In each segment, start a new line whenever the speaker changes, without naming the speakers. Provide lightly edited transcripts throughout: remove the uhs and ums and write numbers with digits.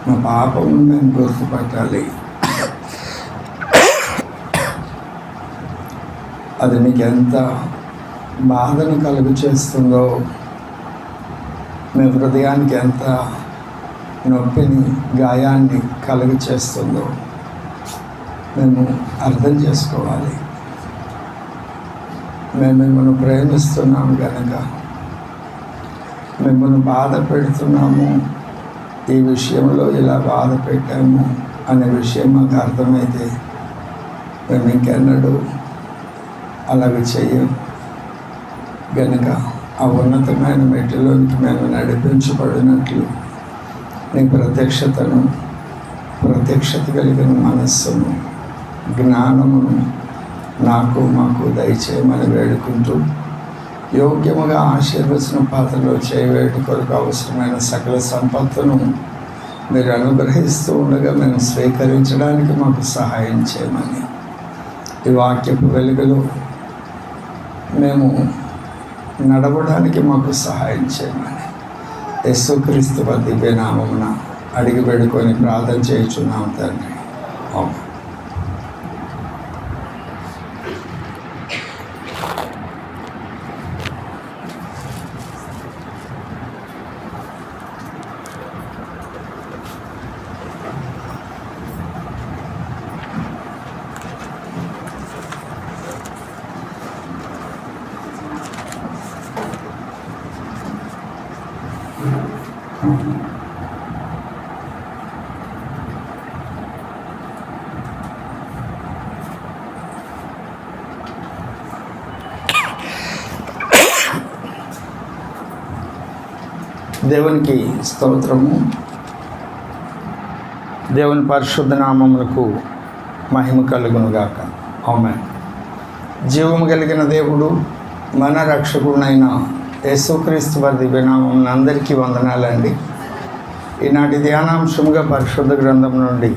నా పాపము నేను గుర్తుపట్టాలి. అది నీకు ఎంత బాధను కలుగు చేస్తుందో, మీ హృదయానికి ఎంత నొప్పిని, గాయాన్ని కలుగు చేస్తుందో మేము అర్థం చేసుకోవాలి. మేము మిమ్మల్ని ప్రేమిస్తున్నాము కనుక మిమ్మల్ని బాధ పెడుతున్నాము, ఈ విషయంలో ఇలా బాధ పెట్టాము అనే విషయం మాకు అర్థమైతే మేము ఇంకెన్నడూ అలాగే చెయ్యం. గనుక ఆ ఉన్నతమైన మెట్టులోనికి మేము నడిపించబడినట్లు నీ ప్రత్యక్షత కలిగిన మనస్సును, జ్ఞానమును నాకు మాకు దయచేయమని వేడుకుంటూ, యోగ్యముగా ఆశీర్వచన పాత్రలో చేయవేటి కొరకు అవసరమైన సకల సంపత్తును మీరు అనుగ్రహిస్తూ ఉండగా మేము స్వీకరించడానికి మాకు సహాయం చేయమని, ఈ వాక్యపు వెలుగులో మేము నడవడానికి మాకు సహాయం చేయమని యేసుక్రీస్తు దివ్య నామమున అడిగి పెడుకొని ప్రార్థన చేయుచున్నాం తండ్రి. ఆమేన్. దేవునికి స్తోత్రము. దేవుని పరిశుద్ధ నామములకు మహిమ కలుగునుగాక. ఆమేన్. జీవము కలిగిన దేవుడు, మన రక్షకుడైన యేసుక్రీస్తు వారి దివ్యనామం అందరికీ వందనాలండి. ఈనాటి ధ్యానాంశముగా పరిశుద్ధ గ్రంథం నుండి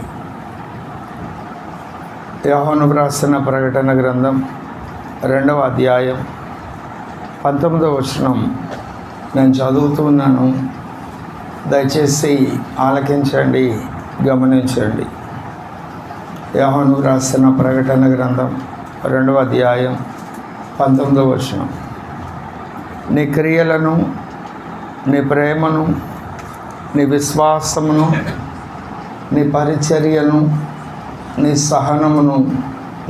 యోహాను వ్రాసిన ప్రకటన గ్రంథం 2వ అధ్యాయం 19వ వచనం నేను చదువుతున్నాను. దయచేసి ఆలకించండి, గమనించండి. యోహాను వ్రాసిన ప్రకటన గ్రంథం 2వ అధ్యాయం 19వ వచనం. నీ క్రియలను, నీ ప్రేమను, నీ విశ్వాసమును, నీ పరిచర్యను, నీ సహనమును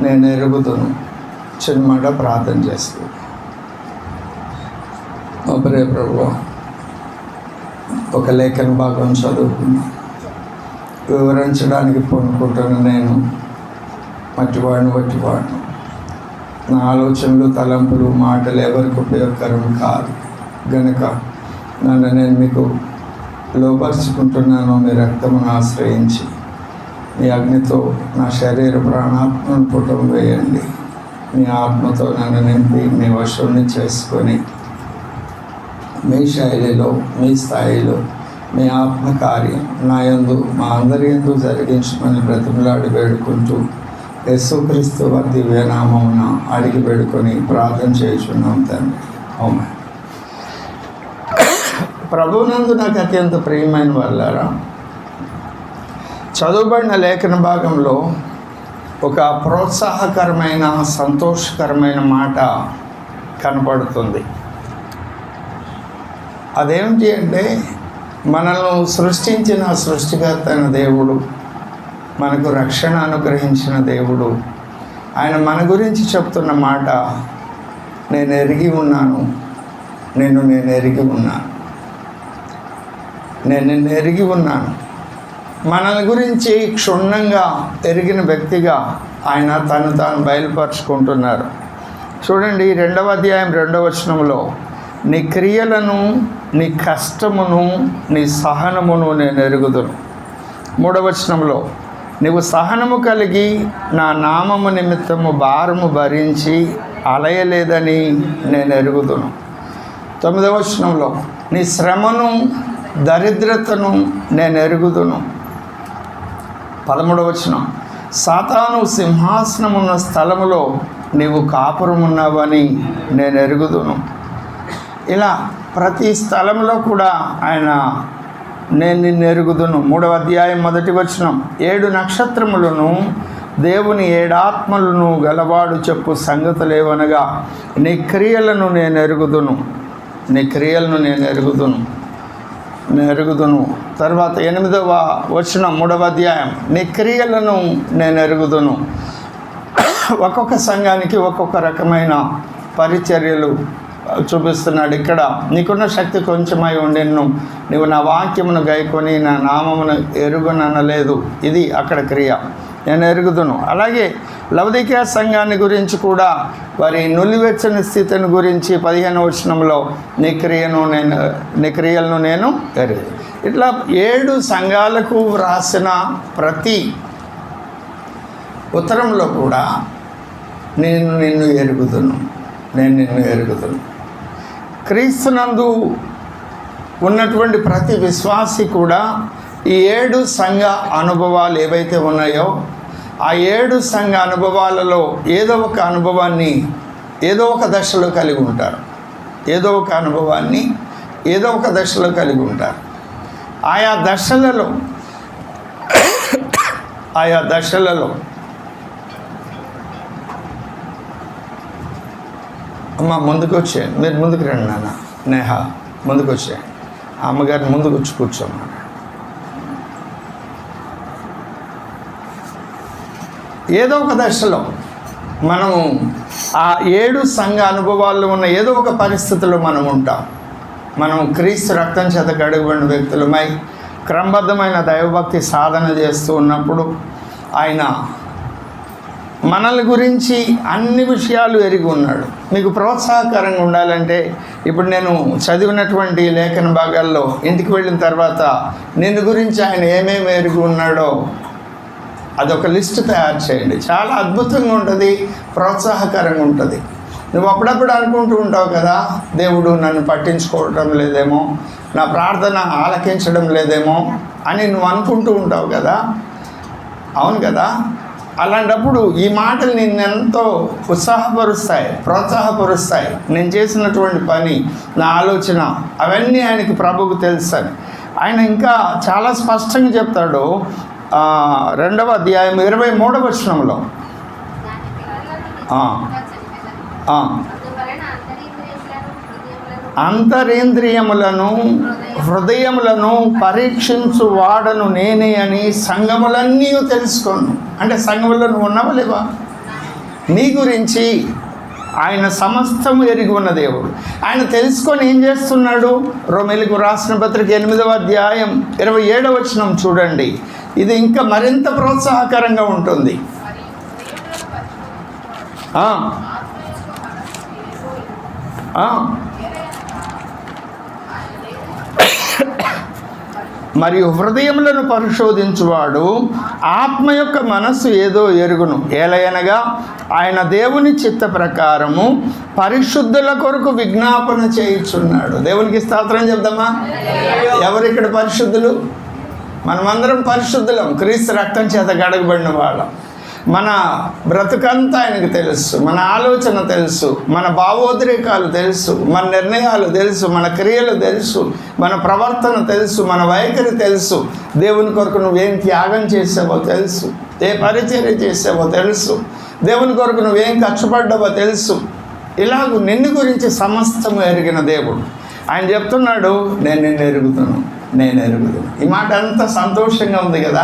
నేను ఎరుగుదును. చిన్నమాట ప్రార్థన చేస్తూ, మా ప్రియ ప్రభువా, ఒక లేఖన భాగం చదువుకున్నా, వివరించడానికి పూనుకుంటున్న నేను వట్టివాడిని. నా ఆలోచనలు, తలంపులు, మాటలు ఎవరికి ఉపయోగకరం కాదు గనుక నన్ను నేను మీకు లోపరుచుకుంటున్నాను. మీ రక్తమును ఆశ్రయించి మీ అగ్నితో నా శరీర ప్రాణాత్మను పుటం వేయండి. మీ ఆత్మతో నన్ను నింపి మీ వశుని చేసుకొని మీ శైలిలో, మీ స్థాయిలో మీ ఆత్మకార్యం నా యందు, మా అందరి యందు జరిగించమని బ్రతిమలాడి వేడుకుంటూ యేసుక్రీస్తు వారి దివ్యనామమున అడిగి వేడుకొని ప్రార్థన చేయుచున్నాం తండ్రి. ఆమేన్. ప్రభువునందు నాకు అత్యంత ప్రియమైన వాళ్ళారా, చదువుబడిన లేఖన భాగంలో ఒక ప్రోత్సాహకరమైన, సంతోషకరమైన మాట కనపడుతుంది. అదేమిటి అంటే, మనల్ని సృష్టించిన సృష్టికర్త అయిన దేవుడు, మనకు రక్షణ అనుగ్రహించిన దేవుడు, ఆయన మన గురించి చెప్తున్న మాట, నేను ఎరిగి ఉన్నాను, నేను ఎరిగి ఉన్నాను, నేను ఎరిగి ఉన్నాను. మనల్ని గురించి క్షుణ్ణంగా ఎరిగిన వ్యక్తిగా ఆయన తాను బయలుపరుచుకుంటున్నారు. చూడండి, 2వ అధ్యాయం 2వ వచనంలో, నీ క్రియలను, నీ కష్టమును, నీ సహనమును నేను ఎరుగుదును. 3వ వచనంలో, నీవు సహనము కలిగి నా నామము నిమిత్తము భారము భరించి అలయలేదని నేను ఎరుగుదును. 9వ వచనంలో, నీ శ్రమను, దరిద్రతను నేను ఎరుగుదును. 13వ వచనం, సాతాను సింహాసనమున్న స్థలములో నీవు కాపురమున్నావని నేను ఎరుగుదును. ఇలా ప్రతి స్థలంలో కూడా ఆయన నేను నిన్ను ఎరుగుదును. 3వ అధ్యాయం 1వ వచనం. 7 నక్షత్రములను దేవుని 7 ఆత్మలను గలవాడు చెప్పు సంగతులేవనగా నీ క్రియలను నేను ఎరుగుదును, నీ క్రియలను నేను ఎరుగుదును. తర్వాత 8వ వచనం 3వ అధ్యాయం. నీ క్రియలను నేను ఎరుగుదును. ఒక్కొక్క సంఘానికి ఒక్కొక్క రకమైన పరిచర్యలు చూపిస్తున్నాడు. ఇక్కడ నీకున్న శక్తి కొంచెమై ఉండెను, నువ్వు నా వాక్యమును గైకొని నా నామమును ఎరుగుననలేదు. ఇది అక్కడ క్రియ, నేను ఎరుగుదును. అలాగే లవదికీయ సంఘాన్ని గురించి కూడా వారి నులివెచ్చని స్థితిని గురించి 15వ వచనంలో నీ క్రియలను నేను ఎరుగు. ఇట్లా 7 సంఘాలకు వ్రాసిన ప్రతి ఉత్తరంలో కూడా నేను నిన్ను ఎరుగుదును. క్రీస్తునందు ఉన్నటువంటి ప్రతి విశ్వాసి కూడా ఈ 7 సంఘ అనుభవాలు ఏవైతే ఉన్నాయో ఆ 7 సంఘ అనుభవాలలో ఏదో ఒక అనుభవాన్ని ఏదో ఒక దశలో కలిగి ఉంటారు. ఆయా దశలలో అమ్మ ముందుకు వచ్చే, మీరు ముందుకు రండి నాన్న. నేహ ముందుకు వచ్చే, అమ్మగారిని ముందుకు వచ్చి కూర్చోమ్మా. ఏదో ఒక దశలో మనము ఆ 7 సంఘ అనుభవాల్లో ఉన్న ఏదో ఒక పరిస్థితిలో మనం ఉంటాం. మనం క్రీస్తు రక్తం చేత కడుగబడిన వ్యక్తులమై క్రమబద్ధమైన దైవభక్తి సాధన చేస్తూ ఉన్నప్పుడు ఆయన మనల్ని గురించి అన్ని విషయాలు ఎరిగి ఉన్నాడు. మీకు ప్రోత్సాహకరంగా ఉండాలంటే ఇప్పుడు నేను చదివినటువంటి లేఖన భాగాల్లో ఇంటికి వెళ్ళిన తర్వాత నిన్ను గురించి ఆయన ఏమేమి ఎరిగి ఉన్నాడో అదొక లిస్ట్ తయారు చేయండి. చాలా అద్భుతంగా ఉంటుంది, ప్రోత్సాహకరంగా ఉంటుంది. నువ్వు అప్పుడప్పుడు అనుకుంటూ ఉంటావు కదా, దేవుడు నన్ను పట్టించుకోవటం లేదేమో, నా ప్రార్థన ఆలకించడం లేదేమో అని నువ్వు అనుకుంటూ ఉంటావు కదా. అవును కదా. అలాంటప్పుడు ఈ మాటలు నిన్నెంతో ప్రోత్సాహపరుస్తాయి. నేను చేసినటువంటి పని, నా ఆలోచన అవన్నీ ఆయనకి ప్రభువుకు తెలుసు. ఆయన ఇంకా చాలా స్పష్టంగా చెప్తాడు 2వ అధ్యాయం 23వ వచనంలో. అంతరేంద్రియములను హృదయములను పరీక్షించు వాడను నేనే అని సంఘములన్నీ తెలుసుకోను. అంటే సంఘములో నువ్వు ఉన్నావా లేవా? నీ గురించి ఆయన సమస్తము ఎరిగి ఉన్న దేవుడు. ఆయన తెలుసుకొని ఏం చేస్తున్నాడు? రోమీయులకు రాసిన పత్రిక 8వ అధ్యాయం 27వ వచనం చూడండి. ఇది ఇంకా మరింత ప్రోత్సాహకరంగా ఉంటుంది. మరియు హృదయములను పరిశోధించువాడు ఆత్మ యొక్క మనస్సు ఏదో ఎరుగును. ఏలయనగా ఆయన దేవుని చిత్త ప్రకారము పరిశుద్ధుల కొరకు విజ్ఞాపన చేయుచున్నాడు. దేవునికి స్తోత్రం చెప్దామా? ఎవరిక్కడ పరిశుద్ధులు? మనమందరం పరిశుద్ధులం, క్రీస్తు రక్తం చేత కడగబడిన వాళ్ళం. మన బ్రతుకంతా ఆయనకు తెలుసు, మన ఆలోచన తెలుసు, మన భావోద్రేకాలు తెలుసు, మన నిర్ణయాలు తెలుసు, మన క్రియలు తెలుసు, మన ప్రవర్తన తెలుసు, మన వైఖరి తెలుసు. దేవుని కొరకు నువ్వేం త్యాగం చేసావో తెలుసు, ఏ పరిచర్య చేసావో తెలుసు, దేవుని కొరకు నువ్వేం కష్టపడ్డావో తెలుసు. ఇలాగ నిన్ను గురించి సమస్తము ఎరిగిన దేవుడు. ఆయన చెప్తున్నాడు, నేను నిన్ను ఎరుగుతాను. ఈ మాట అంత సంతోషంగా ఉంది కదా.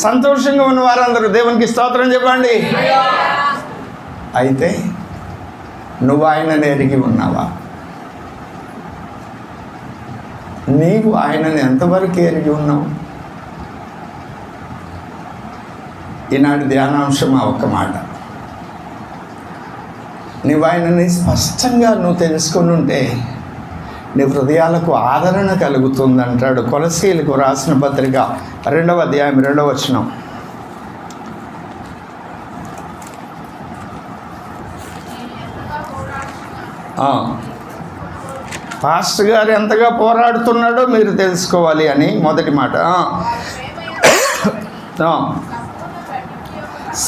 సంతోషంగా ఉన్న వారందరూ దేవునికి స్తోత్రం చెప్పండి. అయితే నువ్వు ఆయనని ఎరిగి ఉన్నావా? నీవు ఆయనని ఎంతవరకు ఎరిగి ఉన్నావు? ఈనాటి ధ్యానాంశం ఒక్క మాట. నువ్వు ఆయనని స్పష్టంగా తెలుసుకొని ఉంటే నీ హృదయాలకు ఆదరణ కలుగుతుందంటాడు. కొలసీలకు రాసిన పత్రిక 2వ అధ్యాయం 2వ వచనం. పాస్టర్ గారు ఎంతగా పోరాడుతున్నాడో మీరు తెలుసుకోవాలి అని మొదటి మాట.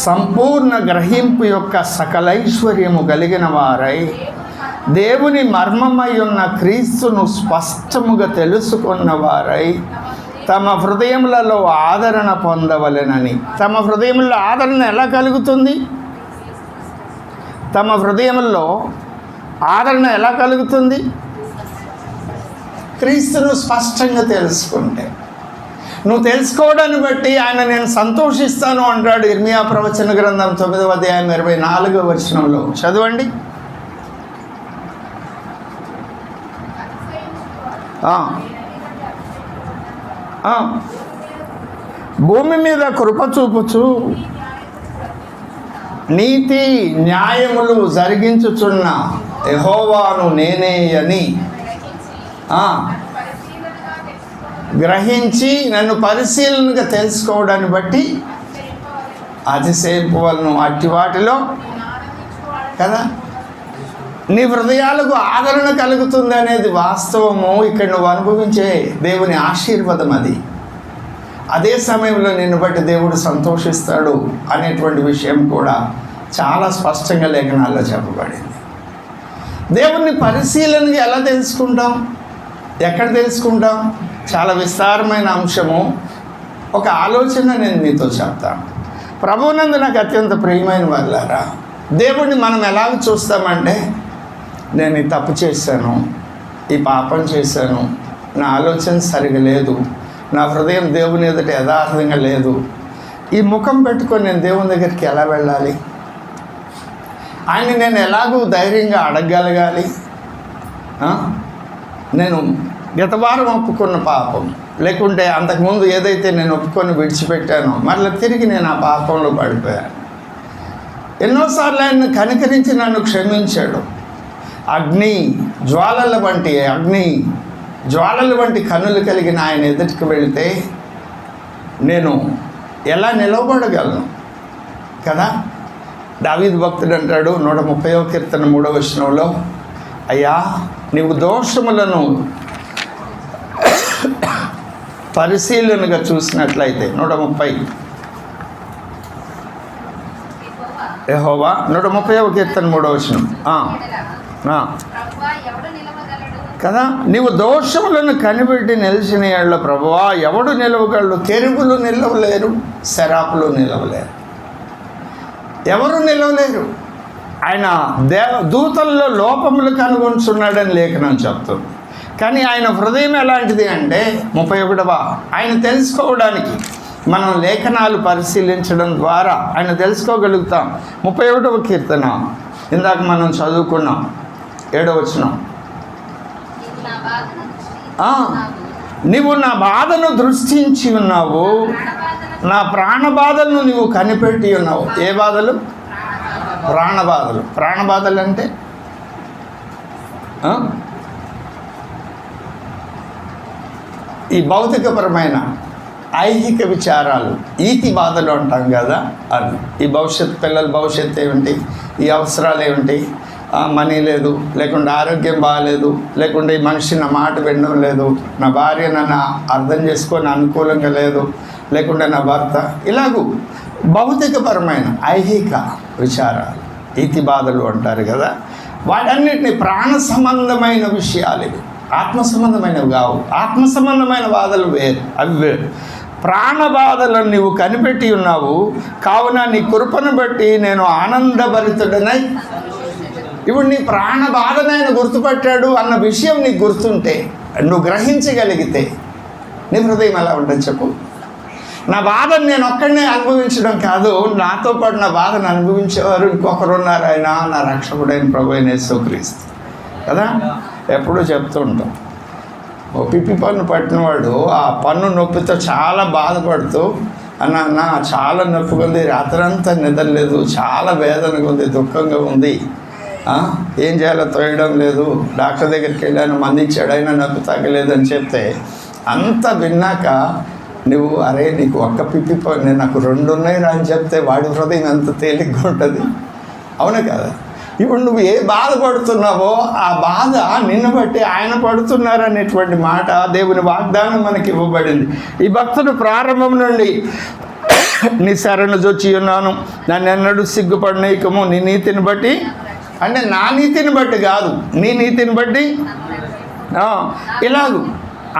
సంపూర్ణ గ్రహింపు యొక్క సకలైశ్వర్యము కలిగిన వారై దేవుని మర్మమై ఉన్న క్రీస్తును స్పష్టముగా తెలుసుకున్న వారై తమ హృదయములలో ఆదరణ పొందవలెనని. తమ హృదయంలో ఆదరణ ఎలా కలుగుతుంది? తమ హృదయంలో ఆదరణ ఎలా కలుగుతుంది? క్రీస్తును స్పష్టంగా తెలుసుకుంటే. నువ్వు తెలుసుకోవడాన్ని బట్టి ఆయన నేను సంతోషిస్తాను అంటాడు. ఇర్మియా ప్రవచన గ్రంథం 9వ అధ్యాయం 24వ వచనంలో చదవండి. భూమి మీద కృప చూపుచు నీతి న్యాయములు జరిగించుచున్న యెహోవాను నేనే అని గ్రహించి నన్ను పరిశీలనగా తెలుసుకోవడాన్ని బట్టి అతిశయింపు వలను. అట్టి వాటిలో కదా నీ హృదయాలకు ఆదరణ కలుగుతుంది అనేది వాస్తవము. ఇక్కడ నువ్వు అనుభవించే దేవుని ఆశీర్వాదం అది. అదే సమయంలో నిన్ను బట్టి దేవుడు సంతోషిస్తాడు అనేటువంటి విషయం కూడా చాలా స్పష్టంగా లేఖనాల్లో చెప్పబడింది. దేవుణ్ణి పరిశీలనగా ఎలా తెలుసుకుంటాం? ఎక్కడ తెలుసుకుంటాం? చాలా విస్తారమైన అంశము. ఒక ఆలోచన నేను మీతో చెప్తాను. ప్రభువునందు నాకు అత్యంత ప్రియమైన వాళ్ళారా, దేవుణ్ణి మనం ఎలా చూస్తామంటే, నేను ఈ తప్పు చేశాను, ఈ పాపం చేశాను, నా ఆలోచన సరిగా లేదు, నా హృదయం దేవుని ఎదుట యథార్థంగా లేదు, ఈ ముఖం పెట్టుకొని నేను దేవుని దగ్గరికి ఎలా వెళ్ళాలి, ఆయన నేను ఎలాగూ ధైర్యంగా అడగగలగాలి, నేను గత వారం ఒప్పుకున్న పాపం లేకుంటే అంతకుముందు ఏదైతే నేను ఒప్పుకొని విడిచిపెట్టానో మరలా తిరిగి నేను ఆ పాపంలో పడిపోయాను. ఎన్నోసార్లు ఆయన కనికరించి నన్ను క్షమించాడు. అగ్ని జ్వాలల వంటి కన్నులు కలిగిన ఆయన ఎదుటికి వెళితే నేను ఎలా నిలవబడగలను కదా? దావీదు భక్తుడు అంటాడు 130వ కీర్తన 3వ వచనంలో, అయ్యా నీవు దోషములను పరిశీలనగా చూసినట్లయితే 130 యెహోవా 130వ కీర్తన 3వ వచనం కదా, నీవు దోషములను కనిపెట్టి నిలిచిన ఏళ్ళ ప్రభువా ఎవడు నిలవగలడు? కెరూబులు నిలవలేరు, సెరాపులు నిలవలేరు, ఎవరు నిలవలేరు. ఆయన దూతల్లో లోపములు కనుగొంటున్నాడని లేఖనం చెప్తుంది. కానీ ఆయన హృదయం ఎలాంటిది అంటే 31వ ఆయన తెలుసుకోవడానికి మనం లేఖనాలు పరిశీలించడం ద్వారా ఆయన తెలుసుకోగలుగుతాం. 31వ కీర్తన ఇందాక మనం చదువుకున్నాం 7వ వచనం, నీవు నా బాధను దృష్టించి ఉన్నావు, నా ప్రాణ బాధలను నీవు కనిపెట్టి ఉన్నావు. ఏ బాధలు? ప్రాణబాధలు. ప్రాణబాధలు అంటే ఈ భౌతికపరమైన ఐహిక విచారాలు, ఈతి బాధలు అంటాం కదా, అది. ఈ పిల్లల భవిష్యత్తు ఏమిటి, ఈ అవసరాలు ఏమిటి, మనీ లేదు, లేకుంటే ఆరోగ్యం బాగాలేదు, లేకుంటే ఈ మనిషి నా మాట వినడం లేదు, నా భార్య నన్ను అర్థం చేసుకొని అనుకూలంగా లేదు, లేకుంటే నా భర్త, ఇలాగూ భౌతికపరమైన ఐహిక విచారాలు, ఈతి బాధలు అంటారు కదా. వాటన్నిటిని ప్రాణ సంబంధమైన విషయాలు ఇవి, ఆత్మ సంబంధమైనవి కావు. ఆత్మ సంబంధమైన బాధలు వేరు, అవి వేరు. ప్రాణ బాధలను నీవు కనిపెట్టి ఉన్నావు, కావున నీ కృపను బట్టి నేను ఆనందభరితుడనై. ఇప్పుడు నీ ప్రాణ బాధను ఆయన గుర్తుపట్టాడు అన్న విషయం నీకు గుర్తుంటే, నువ్వు గ్రహించగలిగితే నీ హృదయం ఎలా ఉంటుంది చెప్పు? నా బాధను నేను ఒక్కడనే అనుభవించడం కాదు, నాతో పాటు నా బాధను అనుభవించేవారు ఇంకొకరు ఉన్నారు, ఆయన నా రక్షకుడైన ప్రభువైన యేసుక్రీస్తు కదా. ఎప్పుడూ చెప్తూ ఉంటాం, ఓ పిప్పి పన్ను పట్టినవాడు ఆ పన్ను నొప్పితో చాలా బాధపడుతూ, అన్న చాలా నొప్పిగా ఉంది, రాత్రంతా నిద్రలేదు, చాలా వేదనగా ఉంది, దుఃఖంగా ఉంది, ఏం చేయాలో తోయడం లేదు, డాక్టర్ దగ్గరికి వెళ్ళాను, మంది ఇచ్చాడు, అయినా నొప్పి తగ్గలేదని చెప్తే, అంత విన్నాక నువ్వు అరే నీకు ఒక్క పిప్పి పన్ను, నాకు 2 ఉన్నాయి రా అని చెప్తే వాడి హృదయం ఎంత తేలిగ్గా ఉంటుంది, అవునా కదా? ఇప్పుడు నువ్వు ఏ బాధపడుతున్నావో ఆ బాధ నిన్ను బట్టి ఆయన పడుతున్నారనేటువంటి మాట దేవుని వాగ్దానం మనకి ఇవ్వబడింది. ఈ భక్తుడు ప్రారంభం నుండి నీ శరణు జొచ్చి ఉన్నాను, నన్ను ఎన్నడూ సిగ్గుపడనీయకము, నీ నీతిని బట్టి, అంటే నా నీతిని బట్టి కాదు, నీ నీతిని బట్టి, ఇలాగూ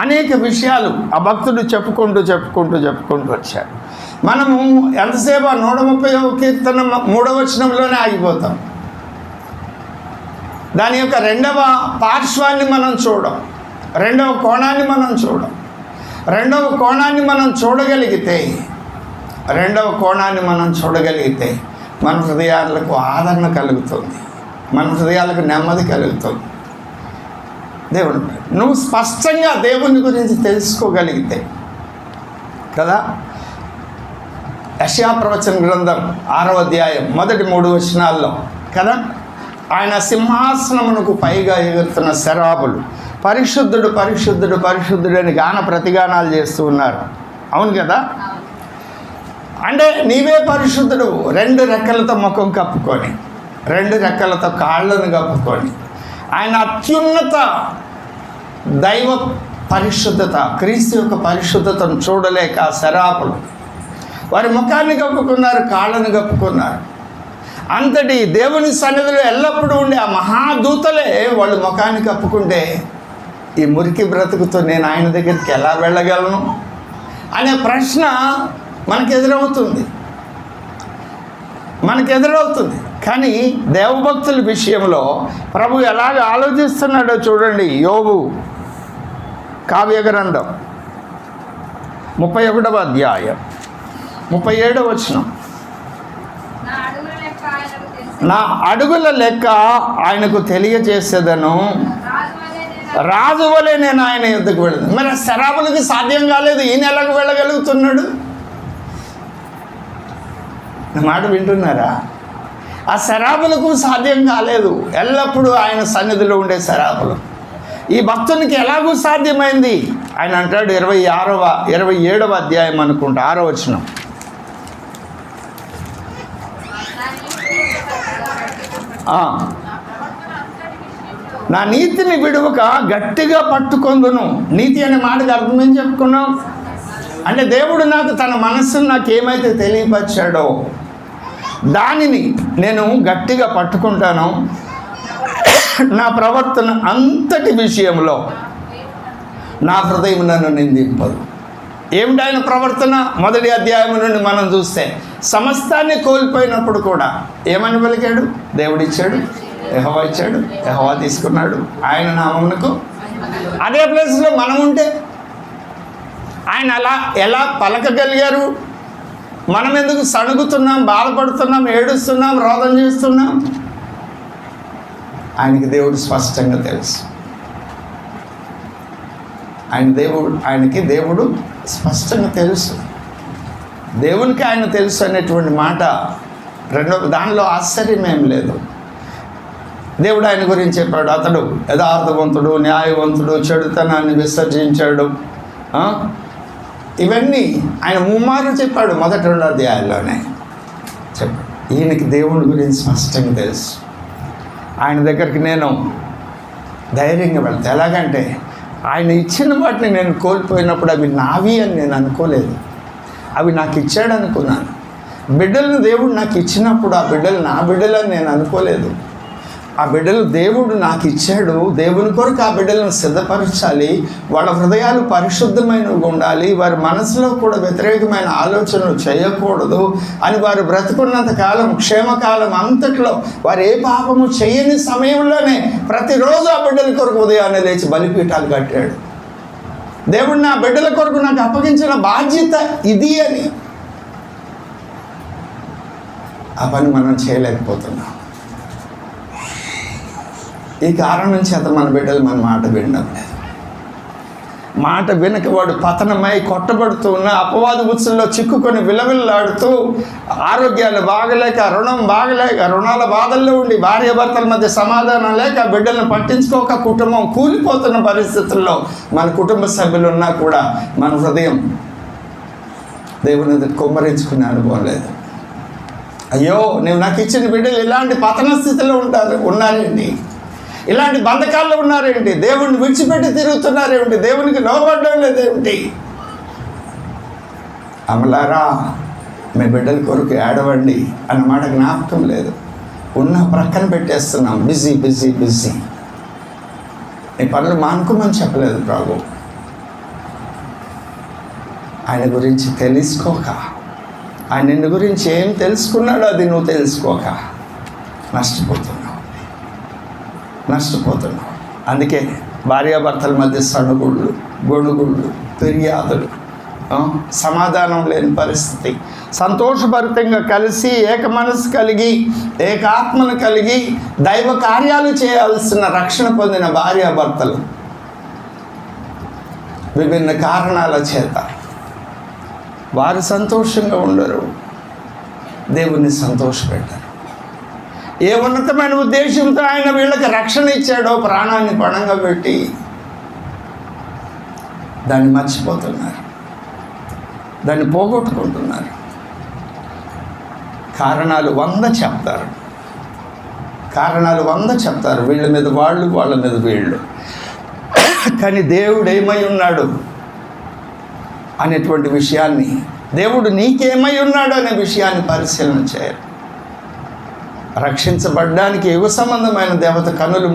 అనేక విషయాలు ఆ భక్తుడు చెప్పుకుంటూ వచ్చాడు. మనము ఎంతసేపు 130వ కీర్తన 3వ వచనంలోనే ఆగిపోతాం. దాని యొక్క రెండవ పార్శ్వాన్ని మనం చూడం, రెండవ కోణాన్ని మనం చూడం. రెండవ కోణాన్ని మనం చూడగలిగితే మన హృదయాలకు ఆదరణ కలుగుతుంది, మన హృదయాలకు నెమ్మది కలుగుతుంది. దేవుడు నువ్వు స్పష్టంగా దేవుని గురించి తెలుసుకోగలిగితే కదా. యెషయా ప్రవచన గ్రంథం 6వ అధ్యాయం మొదటి 3 వచనాల్లో కదా, ఆయన సింహాసనమునకు పైగా ఎగురుతున్న శరాబులు పరిశుద్ధుడు పరిశుద్ధుడు పరిశుద్ధుడు అని గాన ప్రతిగానాలు చేస్తూ ఉన్నారు. అవును కదా. అంటే నీవే పరిశుద్ధుడు, 2 రెక్కలతో ముఖం కప్పుకొని, 2 రెక్కలతో కాళ్ళను కప్పుకొని, ఆయన అత్యున్నత దైవ పరిశుద్ధత, క్రీస్తు యొక్క పరిశుద్ధతను చూడలేక శరాపులు వారి ముఖాన్ని కప్పుకున్నారు, కాళ్ళను కప్పుకున్నారు. అంతటి దేవుని సన్నిధిలో ఎల్లప్పుడూ ఉండే ఆ మహాదూతలే వాళ్ళు ముఖాన్ని కప్పుకుంటే, ఈ మురికి బ్రతుకుతో నేను ఆయన దగ్గరికి ఎలా వెళ్ళగలను అనే ప్రశ్న మనకు ఎదురవుతుంది. కానీ దేవభక్తుల విషయంలో ప్రభు ఎలాగ ఆలోచిస్తున్నాడో చూడండి. యోబు కావ్య గ్రంథం 31వ అధ్యాయం 37వ వచనం. నా అడుగుల లెక్క ఆయనకు తెలియజేసేదను, రాజు వలె నేను ఆయన యుద్ధకు వెళ్ళదు. మరి శరాబులకి సాధ్యం కాలేదు, ఈయన ఎలాగ వెళ్ళగలుగుతున్నాడు? నా మాట వింటున్నారా? ఆ శరాబులకు సాధ్యం కాలేదు, ఎల్లప్పుడూ ఆయన సన్నిధిలో ఉండే శరాబులు. ఈ భక్తునికి ఎలాగూ సాధ్యమైంది? ఆయన అంటాడు 27వ అధ్యాయం అనుకుంటా 6వ వచనం. నా నీతిని విడువక గట్టిగా పట్టుకొందును. నీతి అనే మాటకు అర్థం ఏం చెప్పుకున్నాం అంటే, దేవుడు నాకు తన మనస్సును నాకు ఏమైతే తెలియపరిచాడో దానిని నేను గట్టిగా పట్టుకుంటాను. నా ప్రవర్తన అంతటి విషయంలో నా హృదయం నన్ను నిందింపదు. ఏమిటి ఆయన ప్రవర్తన? 1వ అధ్యాయం నుండి మనం చూస్తే సమస్తాన్ని కోల్పోయినప్పుడు కూడా ఏమని పలికాడు? దేవుడిచ్చాడు, యెహోవా ఇచ్చాడు, యెహోవా తీసుకున్నాడు, ఆయన నామమునకు. అదే ప్లేస్లో మనం ఉంటే ఆయన ఎలా పలకగలిగారు? మనం ఎందుకు సణుగుతున్నాం, బాధపడుతున్నాం, ఏడుస్తున్నాం, రోదన చేస్తున్నాం? ఆయనకి దేవుడు స్పష్టంగా తెలుసు. ఆయనకి దేవుడు స్పష్టంగా తెలుసు. దేవునికి ఆయన తెలుసు అనేటువంటి మాట దానిలో ఆశ్చర్యమేం లేదు. దేవుడు ఆయన గురించి చెప్పాడు, అతడు యథార్థవంతుడు, న్యాయవంతుడు, చెడుతనాన్ని విసర్జించాడు. ఇవన్నీ ఆయన ముమ్మారు చెప్పాడు 1-2 అధ్యాయాల్లోనే చెప్పాడు. ఈయనకి దేవుడి గురించి స్పష్టంగా తెలుసు. ఆయన దగ్గరికి నేను ధైర్యంగా వెళ్తాను. ఎలాగంటే ఆయన ఇచ్చిన వాటిని నేను కోల్పోయినప్పుడు అవి నావి అని నేను అనుకోలేదు, అవి నాకు ఇచ్చాడు అనుకున్నాను. బిడ్డలను దేవుడు నాకు ఇచ్చినప్పుడు ఆ బిడ్డలు నా బిడ్డలని నేను అనుకోలేదు. ఆ బిడ్డలు దేవుడు నాకు ఇచ్చాడు, దేవుని కొరకు ఆ బిడ్డలను సిద్ధపరచాలి, వాళ్ళ హృదయాలు పరిశుద్ధమైనవి ఉండాలి, వారి మనసులో కూడా వ్యతిరేకమైన ఆలోచనలు చేయకూడదు అని వారు బ్రతుకున్నంత కాలం, క్షేమకాలం అంతట్లో వారు ఏ పాపము చేయని సమయంలోనే ప్రతిరోజు ఆ బిడ్డల కొరకు ఉదయాన్నే లేచి బలిపీఠాలు కట్టాడు. దేవుడు నా బిడ్డల కొరకు నాకు అప్పగించిన బాధ్యత ఇది అని. ఆ పని మనం చేయలేకపోతున్నాం. ఈ కారణం చేత మన బిడ్డలు మన మాట వినడం లేదు. మాట వెనుక వాడు పతనమై కొట్టబడుతూ ఉన్న అపవాద ఉత్సవంలో చిక్కుకొని విలవిల్లాడుతూ, ఆరోగ్యాలు బాగలేక, రుణం బాగలేక, రుణాల బాధల్లో ఉండి, భార్యాభర్తల మధ్య సమాధానం లేక, బిడ్డలను పట్టించుకోక కుటుంబం కూలిపోతున్న పరిస్థితుల్లో మన కుటుంబ సభ్యులు ఉన్నా కూడా మన హృదయం దేవుని కుమ్మరించుకునే అనుభవం లేదు. అయ్యో, నువ్వు నాకు ఇచ్చిన బిడ్డలు ఇలాంటి పతన స్థితిలో ఉన్నారేంటి, ఇలాంటి బంధకాల్లో ఉన్నారేంటి, దేవుడిని విడిచిపెట్టి తిరుగుతున్నారేమిటి, దేవునికి లోబడడం లేదేమిటి? అమలారా, మీ బిడ్డల కొరకు ఏడవండి అన్నమాట జ్ఞాపకం లేదు. ఉన్న ప్రక్కన పెట్టేస్తున్నాం. Busy busy busy. నీ పనులు మానుకోమని చెప్పలేదు ప్రభు. ఆయన గురించి తెలుసుకోక, ఆయన నిన్ను గురించి ఏం తెలుసుకున్నాడో అది నువ్వు తెలుసుకోక నష్టపోతున్నావు. అందుకే భార్యాభర్తల మధ్య సణుగుళ్ళు, గొణుగుళ్ళు, ఫిర్యాదులు, సమాధానం లేని పరిస్థితి. సంతోషభరితంగా కలిసి ఏక మనసు కలిగి ఏకాత్మను కలిగి దైవ కార్యాలు చేయాల్సిన రక్షణ పొందిన భార్యాభర్తలు విభిన్న కారణాల చేత వారు సంతోషంగా ఉండరు, దేవుణ్ణి సంతోషపెట్టరు. ఏ ఉన్నతమైన ఉద్దేశంతో ఆయన వీళ్ళకి రక్షణ ఇచ్చాడో ప్రాణాన్ని పణంగా పెట్టి దాన్ని మర్చిపోతున్నారు, దాన్ని పోగొట్టుకుంటున్నారు. కారణాలు 100 చెప్తారు, వీళ్ళ మీద వాళ్ళు, వాళ్ళ మీద వీళ్ళు. కానీ దేవుడు ఏమై ఉన్నాడు అనేటువంటి విషయాన్ని, దేవుడు నీకేమై ఉన్నాడు అనే విషయాన్ని పరిశీలన చేయాలి. రక్షించబడ్డానికి యుగ సంబంధమైన దేవత కన్నులు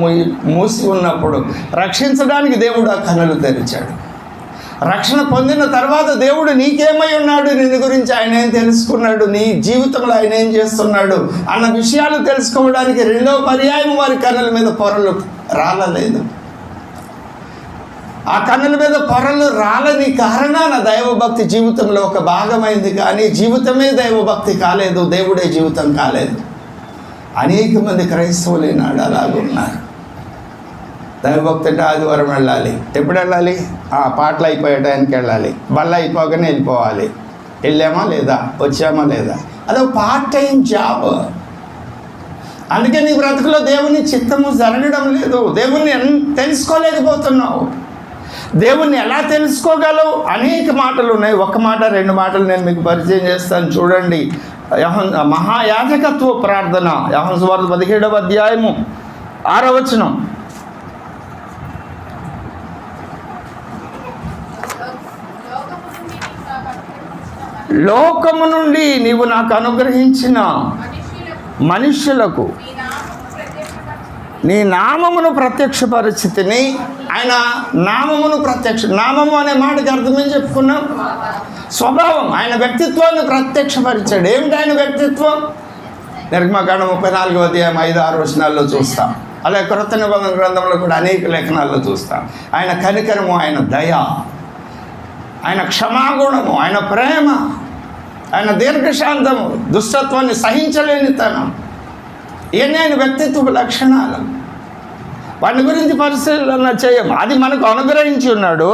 మూసి ఉన్నప్పుడు రక్షించడానికి దేవుడు ఆ కన్నులు తెరిచాడు. రక్షణ పొందిన తర్వాత దేవుడు నీకేమై ఉన్నాడు, నిన్ను గురించి ఆయన ఏం తెలుసుకున్నాడు, నీ జీవితంలో ఆయన ఏం చేస్తున్నాడు అన్న విషయాలు తెలుసుకోవడానికి 2వ పర్యాయం వారి కన్నుల మీద పొరలు రాలలేదు. ఆ కన్నుల మీద పొరలు రాలని కారణాన దైవభక్తి జీవితంలో ఒక భాగమైంది, కానీ జీవితమే దైవభక్తి కాలేదు, దేవుడే జీవితం కాలేదు. అనేక మంది క్రైస్తవులు ఈనాడు అలాగున్నారు. దైవభక్తి అంటే ఆదివారం వెళ్ళాలి. ఎప్పుడు వెళ్ళాలి? పాటలు అయిపోయే టైంకి వెళ్ళాలి, బల్ల అయిపోగానే వెళ్ళిపోవాలి. వెళ్ళామా లేదా, వచ్చామా లేదా, అదొక పార్ట్ టైం జాబ్. అందుకే నీ బ్రతుకులో దేవుని చిత్తము జరగడం లేదు, దేవుణ్ణి తెలుసుకోలేకపోతున్నావు. దేవుణ్ణి ఎలా తెలుసుకోగలవు? అనేక మాటలు ఉన్నాయి. 1 మాట 2 మాటలు నేను మీకు పరిచయం చేస్తాను, చూడండి. మహాయాజకత్వ ప్రార్థన, యోహాను సువార్త 17వ అధ్యాయము 6వ వచనం. లోకము నుండి నీవు నాకు అనుగ్రహించిన మనుష్యులకు నీ నామమును ప్రత్యక్షపరిచితిని. ఆయన నామమును నామము అనే మాటకి అర్థం ఏం చెప్పుకున్నాం? స్వభావం. ఆయన వ్యక్తిత్వాన్ని ప్రత్యక్షపరిచాడు. ఏమిటి ఆయన వ్యక్తిత్వం? నిర్గమకాండం 34వ అధ్యాయం 5-6 వచనాల్లో చూస్తాం. అలాగే క్రొత్త నిబంధన గ్రంథంలో కూడా అనేక లేఖనాల్లో చూస్తాం. ఆయన కనికరము, ఆయన దయ, ఆయన క్షమాగుణము, ఆయన ప్రేమ, ఆయన దీర్ఘశాంతము, దుష్టత్వాన్ని సహించలేనితనం, ఇవన్నీ ఆయన వ్యక్తిత్వ లక్షణాలు. వాటి గురించి పరిశీలన చేయం. అది మనకు అనుగ్రహించి ఉన్నాడు.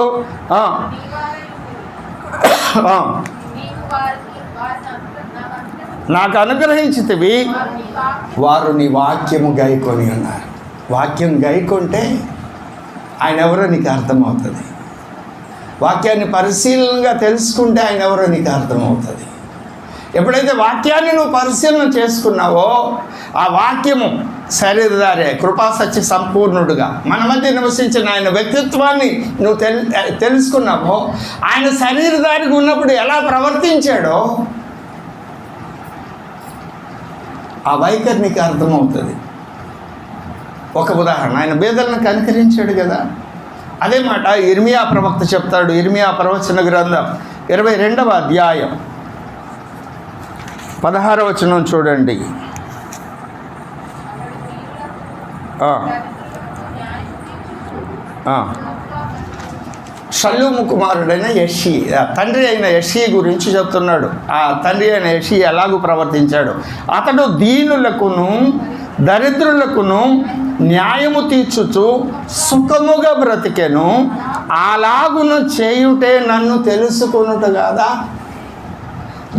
నాకు అనుగ్రహించితివి, వారు నీ వాక్యము గైకొని ఉన్నారు. వాక్యం గైకొంటే ఆయన ఎవరో నీకు అర్థమవుతుంది. వాక్యాన్ని పరిశీలనగా తెలుసుకుంటే ఆయన ఎవరో నీకు అర్థమవుతుంది. ఎప్పుడైతే వాక్యాన్ని నువ్వు పరిశీలన చేసుకున్నావో, ఆ వాక్యము శరీరధారే కృపాసత్య సంపూర్ణుడుగా మన మధ్య నివసించిన ఆయన వ్యక్తిత్వాన్ని నువ్వు తెలుసుకున్నావో, ఆయన శరీరధారికి ఉన్నప్పుడు ఎలా ప్రవర్తించాడో ఆ వైఖరి నీకు అర్థమవుతుంది. ఒక ఉదాహరణ, ఆయన బేదలను కనికరించాడు కదా. అదే మాట ఇర్మియా ప్రవక్త చెప్తాడు. ఇర్మియా ప్రవచన గ్రంథం 22వ అధ్యాయం 16వ వచనం చూడండి. షల్లూము కుమారుడైన యెషీ, తండ్రి అయిన యెషీ గురించి చెప్తున్నాడు. ఆ తండ్రి అయిన యెషీ ఎలాగూ ప్రవర్తించాడు? అతడు దీనులకును దరిద్రులకును న్యాయము తీర్చుచు సుఖముగా బ్రతికెను. అలాగును చేయుటే నన్ను తెలుసుకొనుట కాదా?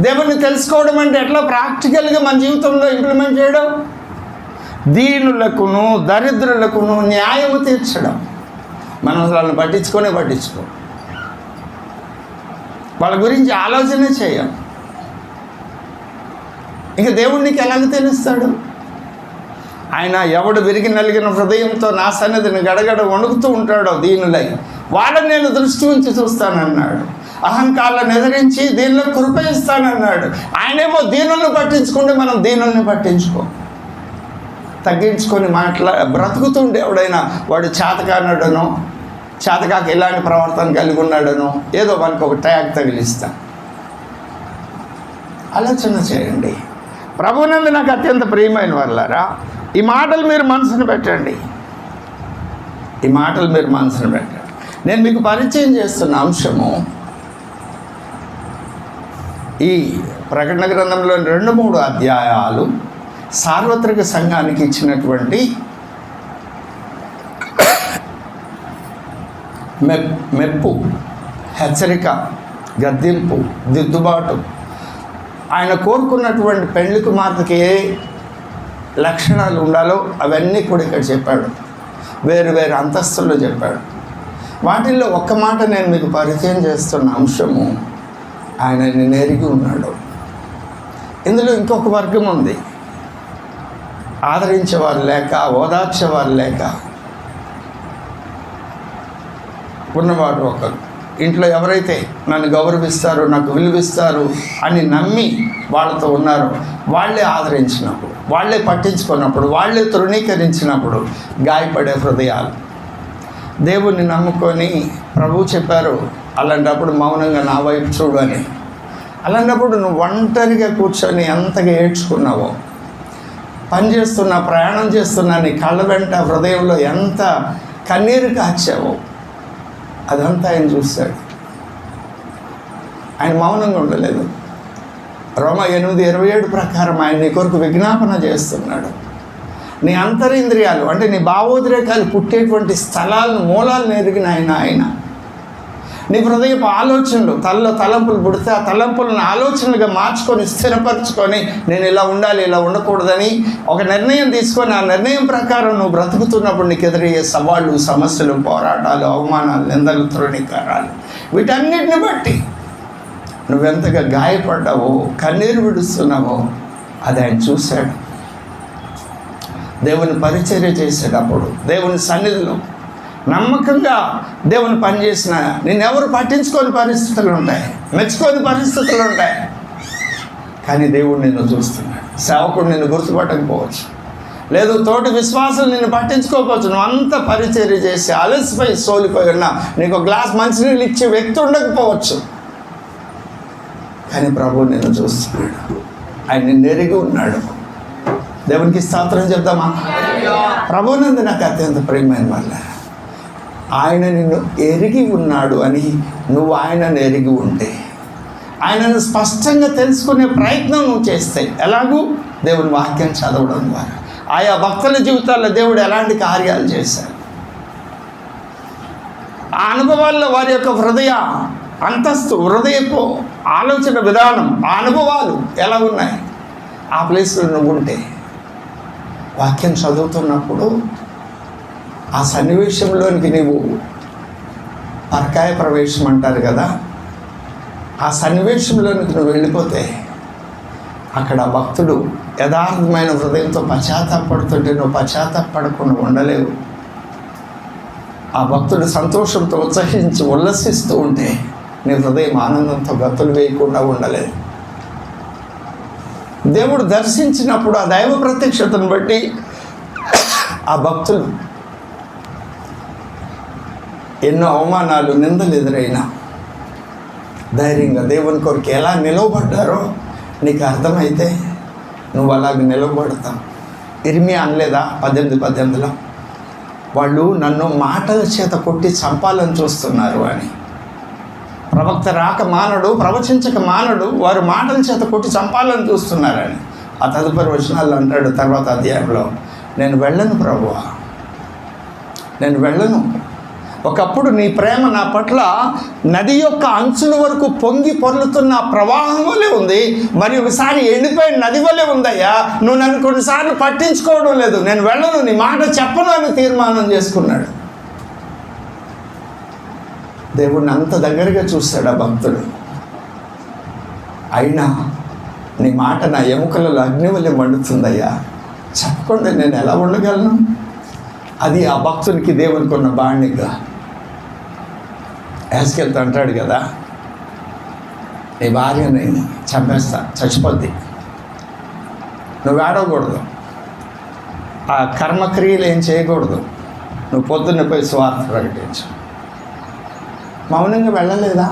దేవుణ్ణి తెలుసుకోవడం అంటే ఎట్లా ప్రాక్టికల్గా మన జీవితంలో ఇంప్లిమెంట్ చేయడం? దీనులకును దరిద్రులకును న్యాయము తీర్చడం. మనం వాళ్ళని పట్టించుకో, వాళ్ళ గురించి ఆలోచన చేయం. ఇంకా దేవుడికి ఎలాగ తెలుస్తాడు? ఆయన ఎవడు విరిగి నలిగిన హృదయంతో నా సన్నిధిని గడగడ వణుకుతూ ఉంటాడో దీనులై, వాళ్ళని నేను దృష్టి ఉంచి చూస్తానన్నాడు. అహంకారాలను ఎదిరించి దీనిలో కృప ఇస్తానన్నాడు. ఆయనేమో దీనులను పట్టించుకుంటే మనం దీనుల్ని పట్టించుకో, తగ్గించుకొని బ్రతుకుతుండే ఎవడైనా వాడు చేతకానుడనో చేతకాక ఇలాంటి ప్రవర్తన కలిగి ఉన్నాడనో ఏదో మనకు ఒక ట్యాగ్ తగిలిస్తా. ఆలోచన చేయండి. ప్రభువునందు నాకు అత్యంత ప్రియమైన వాళ్ళారా, ఈ మాటలు మీరు మనసును పెట్టండి. ఈ మాటలు మీరు మనసును పెట్టండి. నేను మీకు పరిచయం చేస్తున్న అంశము ఈ ప్రకటన గ్రంథంలోని 2-3 అధ్యాయాలు సార్వత్రిక సంఘానికి ఇచ్చినటువంటి మెప్పు, హెచ్చరిక, గద్దింపు, దిద్దుబాటు, ఆయన కోరుకున్నటువంటి పెళ్లి కుమార్తెకి ఏ లక్షణాలు ఉండాలో అవన్నీ కూడా ఇక్కడ చెప్పాడు. వేరు వేరు అంతస్తుల్లో చెప్పాడు. వాటిల్లో ఒక్క మాట నేను మీకు పరిచయం చేస్తున్న అంశము ఆయనని నెరిగి ఉన్నాడు. ఇందులో ఇంకొక వర్గం ఉంది. ఆదరించేవారు లేక, ఓదార్చేవారు లేక ఉన్నవాడు ఒకరు. ఇంట్లో ఎవరైతే నన్ను గౌరవిస్తారు, నాకు విలువిస్తారు అని నమ్మి వాళ్ళతో ఉన్నారో వాళ్ళే ఆదరించినప్పుడు, వాళ్ళే పట్టించుకున్నప్పుడు, వాళ్ళే తృణీకరించినప్పుడు గాయపడే హృదయాలు. దేవుణ్ణి నమ్ముకొని ప్రభువు చెప్పారు, అలాంటప్పుడు మౌనంగా నా వైపు చూడు అని. అలాంటప్పుడు నువ్వు ఒంటరిగా కూర్చొని ఎంతగా ఏడ్చుకున్నావో, పని చేస్తున్నా, ప్రయాణం చేస్తున్నా, నీ కళ్ళ వెంట హృదయంలో ఎంత కన్నీరు కాచావో అదంతా ఆయన చూశాడు. ఆయన మౌనంగా ఉండలేదు. రోమా 8:27 ప్రకారం ఆయన నీ కొరకు విజ్ఞాపన చేస్తున్నాడు. నీ అంతరింద్రియాలు అంటే నీ భావోద్రేకాలు పుట్టేటువంటి స్థలాలను, మూలాలను ఎరిగిన ఆయన నీ హృదయపు ఆలోచనలు, తలంపులు పుడితే ఆ తలంపులను ఆలోచనలుగా మార్చుకొని స్థిరపరచుకొని నేను ఇలా ఉండాలి, ఇలా ఉండకూడదని ఒక నిర్ణయం తీసుకొని ఆ నిర్ణయం ప్రకారం నువ్వు బ్రతుకుతున్నప్పుడు నీకు ఎదురయ్యే సవాళ్ళు, సమస్యలు, పోరాటాలు, అవమానాలు, నిందలు, తృణీకారాలు, వీటన్నిటిని బట్టి నువ్వెంతగా గాయపడ్డావో, కన్నీరు విడుస్తున్నావో అది ఆయన చూశాడు. దేవుని పరిచర్య చేసేటప్పుడు, దేవుని సన్నిధిలో నమ్మకంగా దేవుని పనిచేసిన నిన్నెవరు పట్టించుకోని పరిస్థితులు ఉంటాయి, మెచ్చుకోని పరిస్థితులు ఉంటాయి. కానీ దేవుడు నిన్ను చూస్తున్నాడు. సేవకుడు నిన్ను గుర్తుపట్టకపోవచ్చు, లేదు తోటి విశ్వాసం నిన్ను పట్టించుకోకపోవచ్చు. నువ్వు అంత పరిచర్య చేసి అలసిపోయి సోలిపోయి ఉన్నా, నీకు గ్లాస్ మంచినీళ్ళు ఇచ్చే వ్యక్తి ఉండకపోవచ్చు. కానీ ప్రభువు నిన్ను చూస్తున్నాడు. ఆయన నిన్ను ఎరిగి ఉన్నాడు. దేవునికి స్తోత్రం చెప్దామా? ప్రభువునందు నాకు అత్యంత ప్రియమైన వల్ల ఆయన నిన్ను ఎరిగి ఉన్నాడు అని నువ్వు ఆయనను ఎరిగి ఉంటే, ఆయనను స్పష్టంగా తెలుసుకునే ప్రయత్నం నువ్వు చేస్తే, ఎలాగూ దేవుని వాక్యం చదవడం ద్వారా ఆయా భక్తుల జీవితాల్లో దేవుడు ఎలాంటి కార్యాలు చేశారు, ఆ అనుభవాల్లో వారి యొక్క హృదయ అంతస్తు, హృదయపు ఆలోచన విధానం, ఆ అనుభవాలు ఎలా ఉన్నాయి, ఆ ప్లేస్లో నువ్వు ఉంటే వాక్యం చదువుతున్నప్పుడు ఆ సన్నివేశంలోనికి నీవు పరకాయ ప్రవేశం అంటారు కదా, ఆ సన్నివేశంలోనికి నువ్వు వెళ్ళిపోతే అక్కడ భక్తుడు యథార్థమైన హృదయంతో పశ్చాత్తాపడుతుంటే నువ్వు పశ్చాత్తాపడకుండా ఉండలేవు. ఆ భక్తుడు సంతోషంతో ఉత్సహించి ఉల్లసిస్తూ ఉంటే నీ హృదయం ఆనందంతో గతులు వేయకుండా ఉండలేదు. దేవుడు దర్శించినప్పుడు ఆ దైవ ప్రత్యక్షతను బట్టి ఆ భక్తులు ఎన్నో అవమానాలు, నిందలు ఎదురైనా ధైర్యంగా దేవుని కొరకు ఎలా నిలవబడ్డారో నీకు అర్థమైతే నువ్వు అలాగ నిలవబడతావు. ఇర్మియా అనలేదా 18:18లో, వాళ్ళు నన్ను మాటల చేత కొట్టి చంపాలని చూస్తున్నారు అని. ప్రవక్త రాక మానడు, ప్రవచించక మానడు, వారు మాటల చేత కొట్టి చంపాలని చూస్తున్నారని. ఆ తదుపరి వచనాలు అంటాడు తర్వాత అధ్యాయంలో, నేను వెళ్ళను ప్రభువా, నేను వెళ్ళను. ఒకప్పుడు నీ ప్రేమ నా పట్ల నది యొక్క అంచుల వరకు పొంగి పొర్లుతున్న ప్రవాహం వలె ఉంది, మరి ఒకసారి ఎండిపోయిన నది వలె ఉందయ్యా. నువ్వు నన్ను కొన్నిసార్లు పట్టించుకోవడం లేదు, నేను వెళ్ళను, నీ మాట చెప్పను అని తీర్మానం చేసుకున్నాడు. దేవుడిని అంత దగ్గరగా చూస్తాడు ఆ భక్తుడు. అయినా నీ మాట నా ఎముకలలో అగ్ని వలె మండుతుందయ్యా, చెప్పకుండా నేను ఎలా ఉండగలను? అది ఆ భక్తునికి దేవునికి ఉన్న బాణ్యంగా. యాస్కెళ్తా అంటాడు కదా, నీ భార్యని చంపేస్తా, చచ్చిపోద్ది, నువ్వు ఆడకూడదు, ఆ కర్మక్రియలు ఏం చేయకూడదు, నువ్వు పొద్దున్న పోయి స్వార్థ ప్రకటించు. మౌనంగా వెళ్ళలేదా?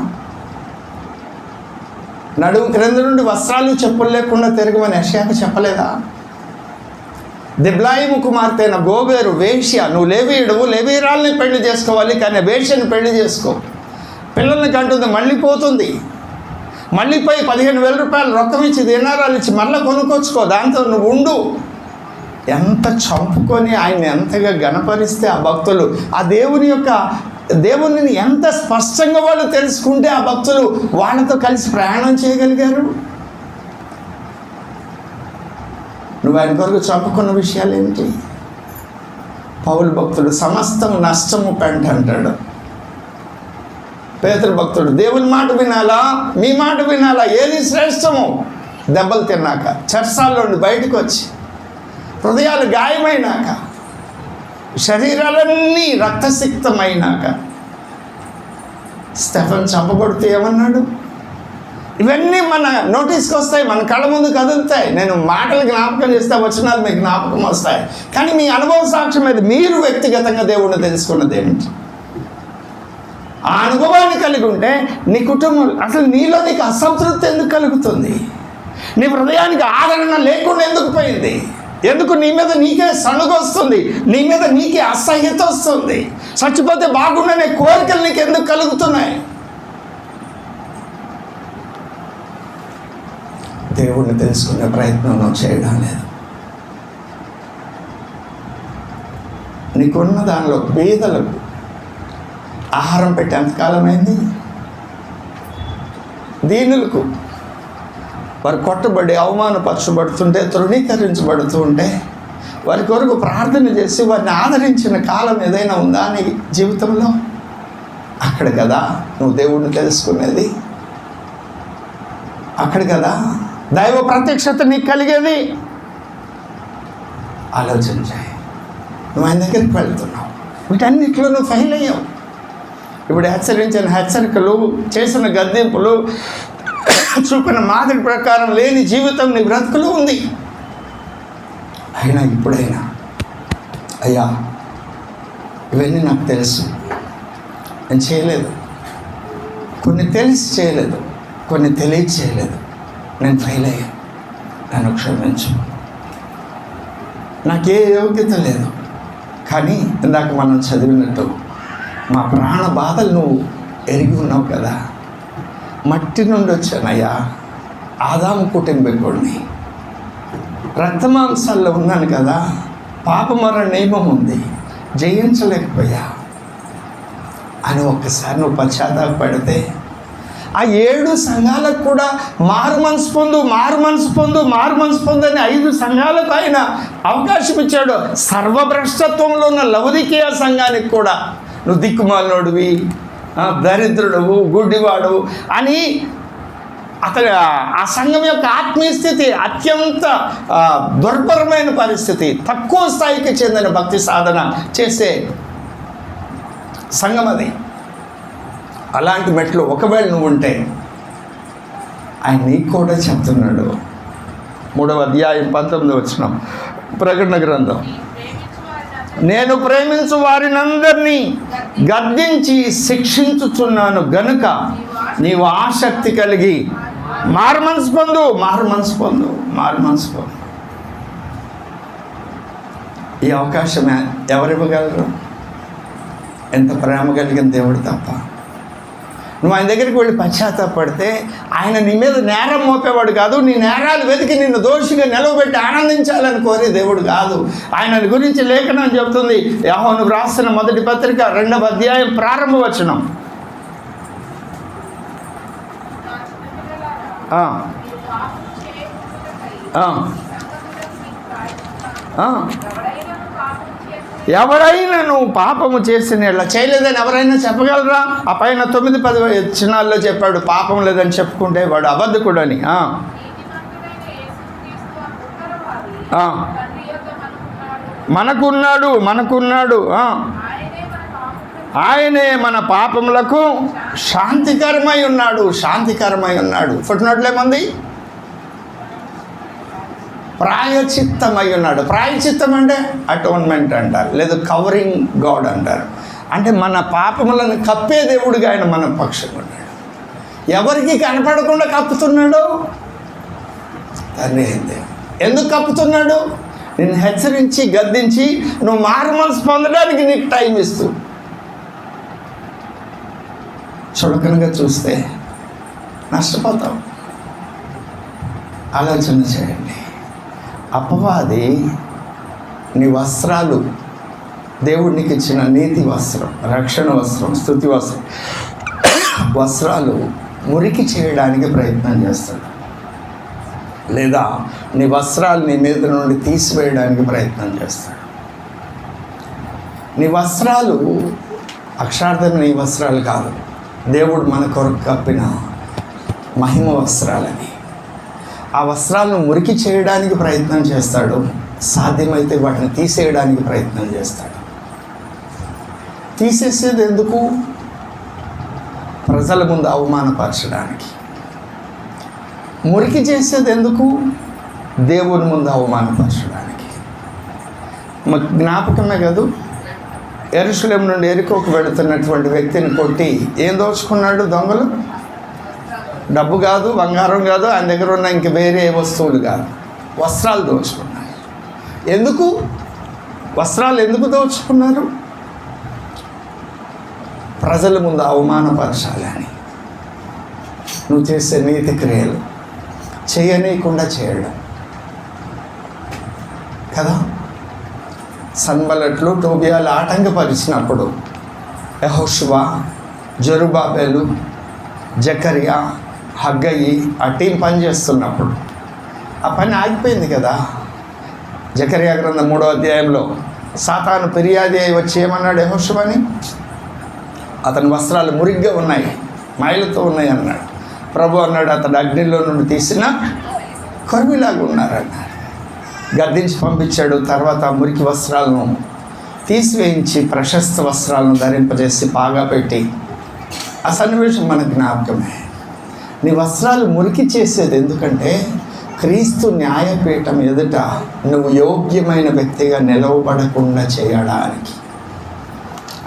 నడుము క్రింద నుండి వస్త్రాలు చెప్పులు లేకుండా తిరగమని యెషయాకు చెప్పలేదా? దిబ్లాయిము కుమార్తె అయిన గోబేరు వేశ్య, నువ్వు లేవీయుడవు, లేవీయురాల్ని పెళ్లి చేసుకోవాలి, కానీ వేశ్యని పెళ్లి చేసుకో. పిల్లల్ని కంటుంది, మళ్ళీ పోతుంది, మళ్ళీ పోయి 15,000 రూపాయలు రొక్కం ఇచ్చి దినారాలు ఇచ్చి మళ్ళీ కొనుక్కొచ్చుకో, దాంతో నువ్వు ఉండు. ఎంత చంపుకొని ఆయన్ని ఎంతగా గణపరిస్తే ఆ భక్తులు, ఆ దేవునిని ఎంత స్పష్టంగా వాళ్ళు తెలుసుకుంటే ఆ భక్తులు వాళ్ళతో కలిసి ప్రయాణం చేయగలిగారు. నువ్వు ఆయన కొరకు చంపుకున్న విషయాలు ఏమిటి? పౌలు భక్తుడు సమస్తము నష్టము పెంట అంటాడు. పేతురు భక్తుడు దేవుని మాట వినాలా, మీ మాట వినాలా, ఏది శ్రేష్టము? దెబ్బలు తిన్నాక, చర్చాల్లోండి బయటకు వచ్చి, హృదయాలు గాయమైనాక, శరీరాలన్నీ రక్తసిక్తమైనాక స్టెఫెన్ చంపబడితే ఏమన్నాడు? ఇవన్నీ మన నోటీస్కి వస్తాయి, మన కళ్ళ ముందు కదులుతాయి. నేను మాటలు జ్ఞాపకం చేస్తే వచనాలు మీకు జ్ఞాపకం వస్తాయి. కానీ మీ అనుభవ సాక్ష్యం మీద మీరు వ్యక్తిగతంగా దేవుణ్ణి తెలుసుకున్నది ఏమిటి? ఆ అనుభవాన్ని కలిగి ఉంటే నీ కుటుంబం, అసలు నీలో నీకు అసంతృప్తి ఎందుకు కలుగుతుంది? నీ హృదయానికి ఆదరణ లేకుండా ఎందుకు పోయింది? ఎందుకు నీ మీద నీకే సణుగు వస్తుంది? నీ మీద నీకే అసహ్యత వస్తుంది? చచ్చిపోతే బాగుండనే కోరికలు నీకు ఎందుకు కలుగుతున్నాయి? దేవుణ్ణి తెలుసుకునే ప్రయత్నం నువ్వు చేయడం లేదు. నీకున్న దానిలో పేదలకు ఆహారం పెట్టి ఎంతకాలమైంది? దీనులకు వారు కొట్టబడి అవమానపరచబడుతుంటే, తృణీకరించబడుతూ ఉంటే వారి కొరకు ప్రార్థన చేసి వారిని ఆదరించిన కాలం ఏదైనా ఉందా నీ జీవితంలో? అక్కడ కదా నువ్వు దేవుడిని తెలుసుకునేది, అక్కడ కదా దైవ ప్రత్యక్షత నీకు కలిగేది. ఆలోచన చేయి. నువ్వు ఆయన దగ్గరికి వెళ్తున్నావు, వీటన్నిటిలో నువ్వు ఫెయిల్ అయ్యావు. ఇప్పుడు హెచ్చరించిన హెచ్చరికలు, చేసిన గద్దింపులు, చూపిన మాదిరి ప్రకారం లేని జీవితం నీ బ్రతుకులో ఉంది. అయినా ఇప్పుడైనా అయ్యా ఇవన్నీ నాకు తెలుసు, నేను చేయలేదు, కొన్ని తెలిసి చేయలేదు, కొన్ని తెలియక చేయలేదు, నేను ఫెయిల్ అయ్యాను, నన్ను క్షమించు. నాకే యోగ్యత లేదు, కానీ ఇందాక మనం చదివినట్టు మా ప్రాణ బాధలు నువ్వు ఎరిగి ఉన్నావు కదా. మట్టి నుండి వచ్చానయ్యా, ఆదాము కుటుంబీకుడిని, రక్తమాంసాల్లో ఉన్నాను కదా, పాపమర నియమం ఉంది, జయించలేకపోయా అని ఒక్కసారి నువ్వు పశ్చాత్తాపడితే ఆ 7 సంఘాలకు కూడా మారు మనసు పొందు, మారు మనసు పొందు, మారు మనసు పొందు అని 5 సంఘాలకు ఆయన అవకాశం ఇచ్చాడు. సర్వభ్రష్టత్వంలో ఉన్న లవదికీయ సంఘానికి కూడా నువ్వు దిక్కుమాలినోడివి, దరిద్రుడవు, గుడ్డివాడు అని అతని ఆ సంఘం యొక్క ఆత్మీయ స్థితి అత్యంత దుర్భరమైన పరిస్థితి, తక్కువ స్థాయికి చెందిన భక్తి సాధన చేసే సంఘం అది. అలాంటి మెట్లు ఒకవేళ నువ్వు ఉంటే ఆయన నీకు కూడా చెప్తున్నాడు. 3వ అధ్యాయం 19వ వచనం ప్రకటన గ్రంథం, నేను ప్రేమించు వారినందరినీ గద్దించి శిక్షించుచున్నాను గనుక నీవు ఆసక్తి కలిగి మారు మనసు పొందు, మారు మనసు పొందు, మారు మనసు పొందు. ఈ అవకాశం ఎవరివ్వగలరు? ఎంత ప్రేమ కలిగిన దేవుడు తప్ప. నువ్వు ఆయన దగ్గరికి వెళ్ళి పశ్చాత్తాపడితే ఆయన నీ మీద నేరం మోపేవాడు కాదు, నీ నేరాలు వెతికి నిన్ను దోషిగా నిలవబెట్టి ఆనందించాలని కోరే దేవుడు కాదు. ఆయన గురించి లేఖనం చెబుతుంది, యోహాను వ్రాసిన మొదటి పత్రిక 2వ అధ్యాయం ప్రారంభ వచనం. ఎవరైనా నువ్వు పాపము చేసిన ఇలా చేయలేదని ఎవరైనా చెప్పగలరా? ఆ పైన 9-10 వచనాల్లో చెప్పాడు, పాపం లేదని చెప్పుకుంటే వాడు అబద్ధకుడని. మనకున్నాడు ఆయనే మన పాపములకు శాంతికరమై ఉన్నాడు. ఫుట్నోట్లేమంది? ప్రాయచిత్తమై ఉన్నాడు. ప్రాయచిత్తం అంటే అటోన్మెంట్ అంటారు, లేదా కవరింగ్ గాడ్ అంటారు. అంటే మన పాపములను కప్పే దేవుడిగా ఆయన మన పక్షంగా ఉన్నాడు. ఎవరికి కనపడకుండా కప్పుతున్నాడు? తండ్రి అయింది. ఎందుకు కప్పుతున్నాడు? నిన్ను హెచ్చరించి గద్దించి నువ్వు మారుమనసు పొందడానికి నీకు టైం ఇస్తూ. చులకనగా చూస్తే నష్టపోతావు. ఆలోచన చేయండి. అపవాది నీ వస్త్రాలు, దేవుడు నీకు ఇచ్చిన నీతి వస్త్రం, రక్షణ వస్త్రం, స్తుతి వస్త్రాలు మురికి చేయడానికి ప్రయత్నం చేస్తాడు. లేదా నీ వస్త్రాలు నీ మీద నుండి తీసివేయడానికి ప్రయత్నం చేస్తాడు. నీ వస్త్రాలు అక్షరార్థం నీ వస్త్రాలు కాదు, దేవుడు మన కొరకు కప్పిన మహిమ వస్త్రాలని. ఆ వస్త్రాలను మురికి చేయడానికి ప్రయత్నం చేస్తాడు. సాధ్యమైతే వాటిని తీసేయడానికి ప్రయత్నం చేస్తాడు. తీసేసేది ఎందుకు? ప్రజల ముందు అవమానపరచడానికి. మురికి చేసేది ఎందుకు? దేవుని ముందు అవమానపరచడానికి. మాకు జ్ఞాపకమే కాదు, యెరూషలేము నుండి యెరికోకు వెళుతున్నటువంటి వ్యక్తిని కొట్టి ఏం దోచుకున్నాడు దొంగలు? డబ్బు కాదు, బంగారం కాదు, ఆయన దగ్గర ఉన్న ఇంక వేరే వస్తువులు కాదు, వస్త్రాలు దోచుకున్నారు. ఎందుకు? వస్త్రాలు ఎందుకు దోచుకున్నారు? ప్రజల ముందు అవమానపరచాలని. నువ్వు చేసే నీతి క్రియలు చేయనీయకుండా చేయడం కదా. సన్బలట్లు, టోబియాలు ఆటంకపరిచినప్పుడు యెహోషువ, జెరుబ్బాబెలు, జకరియా, హగ్గయి ఆ టీం పనిచేస్తున్నప్పుడు ఆ పని ఆగిపోయింది కదా. జకరియా గ్రంథం 3వ అధ్యాయంలో సాతాను ఫిర్యాది అయి వచ్చి ఏమన్నాడు యెహోషువని? అతని వస్త్రాలు మురిగ్గా ఉన్నాయి, మైలతో ఉన్నాయి అన్నాడు. ప్రభు అన్నాడు, అతడు అగ్నిలో నుండి తీసిన కొరివిలాగా ఉన్నారన్నాడు. గద్దించి పంపించాడు. తర్వాత మురికి వస్త్రాలను తీసివేయించి ప్రశస్త వస్త్రాలను ధరింపజేసి పాగా పెట్టి, ఆ సన్నివేశం మన జ్ఞాపకమే. నీ వస్త్రాలు మురికి చేసేది ఎందుకంటే క్రీస్తు న్యాయపీఠం ఎదుట నువ్వు యోగ్యమైన వ్యక్తిగా నిలవబడకుండా చేయడానికి.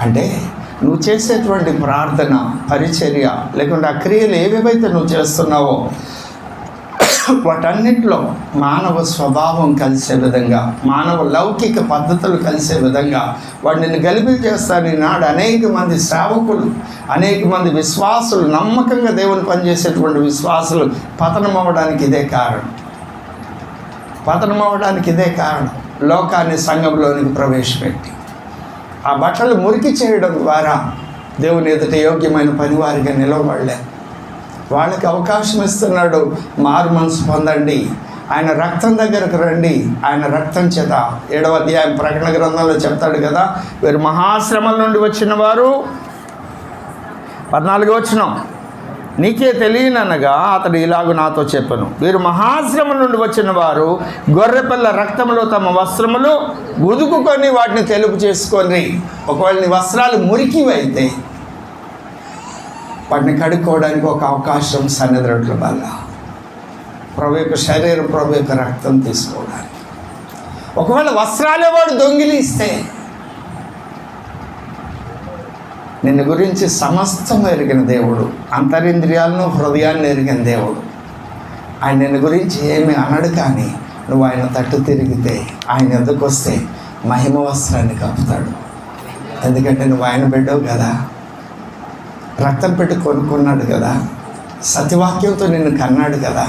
అంటే నువ్వు చేసేటువంటి ప్రార్థన, పరిచర్య, లేకుంటే ఆ క్రియలు ఏవేవైతే నువ్వు చేస్తున్నావో వాటన్నిటిలో మానవ స్వభావం కలిసే విధంగా, మానవ లౌకిక పద్ధతులు కలిసే విధంగా వాడు నిన్ను గలిబిలి చేస్తాను. ఈనాడు అనేక మంది సేవకులు, అనేక మంది విశ్వాసులు, నమ్మకంగా దేవుని పనిచేసేటువంటి విశ్వాసులు పతనం అవ్వడానికి ఇదే కారణం. పతనం అవ్వడానికి ఇదే కారణం. లోకాన్ని సంఘంలోనికి ప్రవేశపెట్టి ఆ బట్టలు మురికి చేయడం ద్వారా దేవుని ఎదుట యోగ్యమైన పనివారిగా నిలవబడలే. వాళ్ళకి అవకాశం ఇస్తున్నాడు. మారు మనసు పొందండి, ఆయన రక్తం దగ్గరకు రండి, ఆయన రక్తం చేత 7వ అధ్యాయం ప్రకటన గ్రంథంలో చెప్తాడు కదా, వీరు మహాశ్రమల నుండి వచ్చిన వారు. 14వ వచనం, నీకే తెలియననగా అతడు ఇలాగ నాతో చెప్పను, వీరు మహాశ్రమల నుండి వచ్చిన వారు గొర్రెపిల్ల రక్తంలో తమ వస్త్రములు ఉదుకుకొని వాటిని తెలుపు చేసుకొని. ఒకవేళ నీ వస్త్రాలు మురికివైతే వాటిని కడుక్కోవడానికి ఒక అవకాశం సన్నిధుల వల్ల, ప్రభు యొక్క శరీరం, ప్రభు యొక్క రక్తం తీసుకోవడానికి. ఒకవేళ వస్త్రాలే వాడు దొంగిలిస్తే, నిన్ను గురించి సమస్తం ఎరిగిన దేవుడు, అంతరింద్రియాలను హృదయాన్ని ఎరిగిన దేవుడు, ఆయన నిన్ను గురించి ఏమి అనడు. కానీ నువ్వు ఆయన తట్టు తిరిగితే, ఆయన ఎదుకు వస్తే మహిమ వస్త్రాన్ని కప్పుతాడు. ఎందుకంటే నువ్వు ఆయన బిడ్డవు కదా, రక్తం పెట్టి కొనుక్కున్నాడు కదా, సత్యవాక్యంతో నిన్ను కన్నాడు కదా.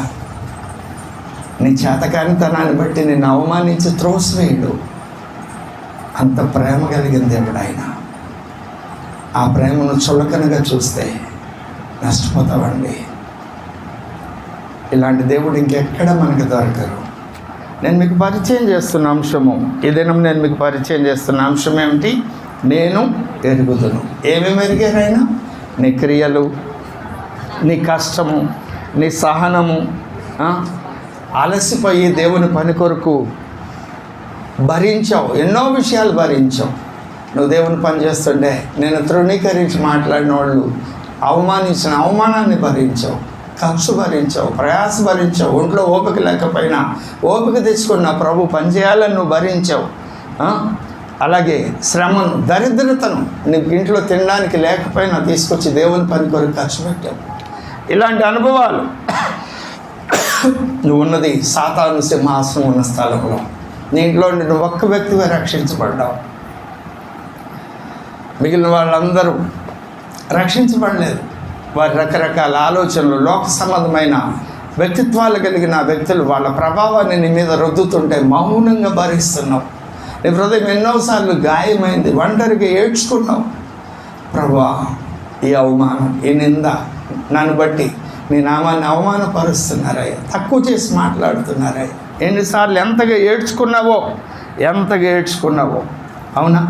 నీ చేతకానితనాన్ని బట్టి నిన్ను అవమానించి త్రోసివేయడు. అంత ప్రేమ కలిగిన దేవుడు ఆయన. ఆ ప్రేమను చులకనగా చూస్తే నష్టపోతావండి. ఇలాంటి దేవుడు ఇంకెక్కడ మనకు దొరకరు. నేను మీకు పరిచయం చేస్తున్న అంశము, ఈ దినం నేను మీకు పరిచయం చేస్తున్న అంశం ఏమిటి? నేను ఎరుగుదును. ఏమేమి ఎరిగారైనా? నీ క్రియలు, నీ కష్టము, నీ సహనము, అలసిపోయి దేవుని పని కొరకు భరించావు, ఎన్నో విషయాలు భరించావు. నువ్వు దేవుని పని చేస్తుంటే నేను తృణీకరించి మాట్లాడిన వాళ్ళు అవమానించిన అవమానాన్ని భరించావు, ఖర్చు భరించావు, ప్రయాస భరించావు, ఒంట్లో ఓపిక లేకపోయినా ఓపిక తెచ్చుకున్న ప్రభు పనిచేయాలని నువ్వు భరించావు. అలాగే శ్రమను, దరిద్రతను నీకు ఇంట్లో తినడానికి లేకపోయినా తీసుకొచ్చి దేవుని పని కొరకు ఖర్చు పెట్టావు. ఇలాంటి అనుభవాలు నువ్వు ఉన్నది సాతాను సింహాసనం ఉన్న స్థలంలో. నీ ఇంట్లో నువ్వు ఒక్క వ్యక్తిగా రక్షించబడ్డావు, మిగిలిన వాళ్ళందరూ రక్షించబడలేదు. వారి రకరకాల ఆలోచనలు, లోక సంబంధమైన వ్యక్తిత్వాలు కలిగిన వ్యక్తులు వాళ్ళ ప్రభావాన్ని నీ మీద రుద్దుతుంటే మౌనంగా భరిస్తున్నావు. నీ హృదయం ఎన్నోసార్లు గాయమైంది, ఒంటరిగా ఏడ్చుకున్నావు. ప్రభువా, ఈ అవమానం, ఈ నింద నన్ను బట్టి నీ నామాన్ని అవమానపరుస్తున్నారయ్యా, తక్కువ చేసి మాట్లాడుతున్నారయ్యా. ఎన్నిసార్లు ఎంతగా ఏడ్చుకున్నావో. అవునా?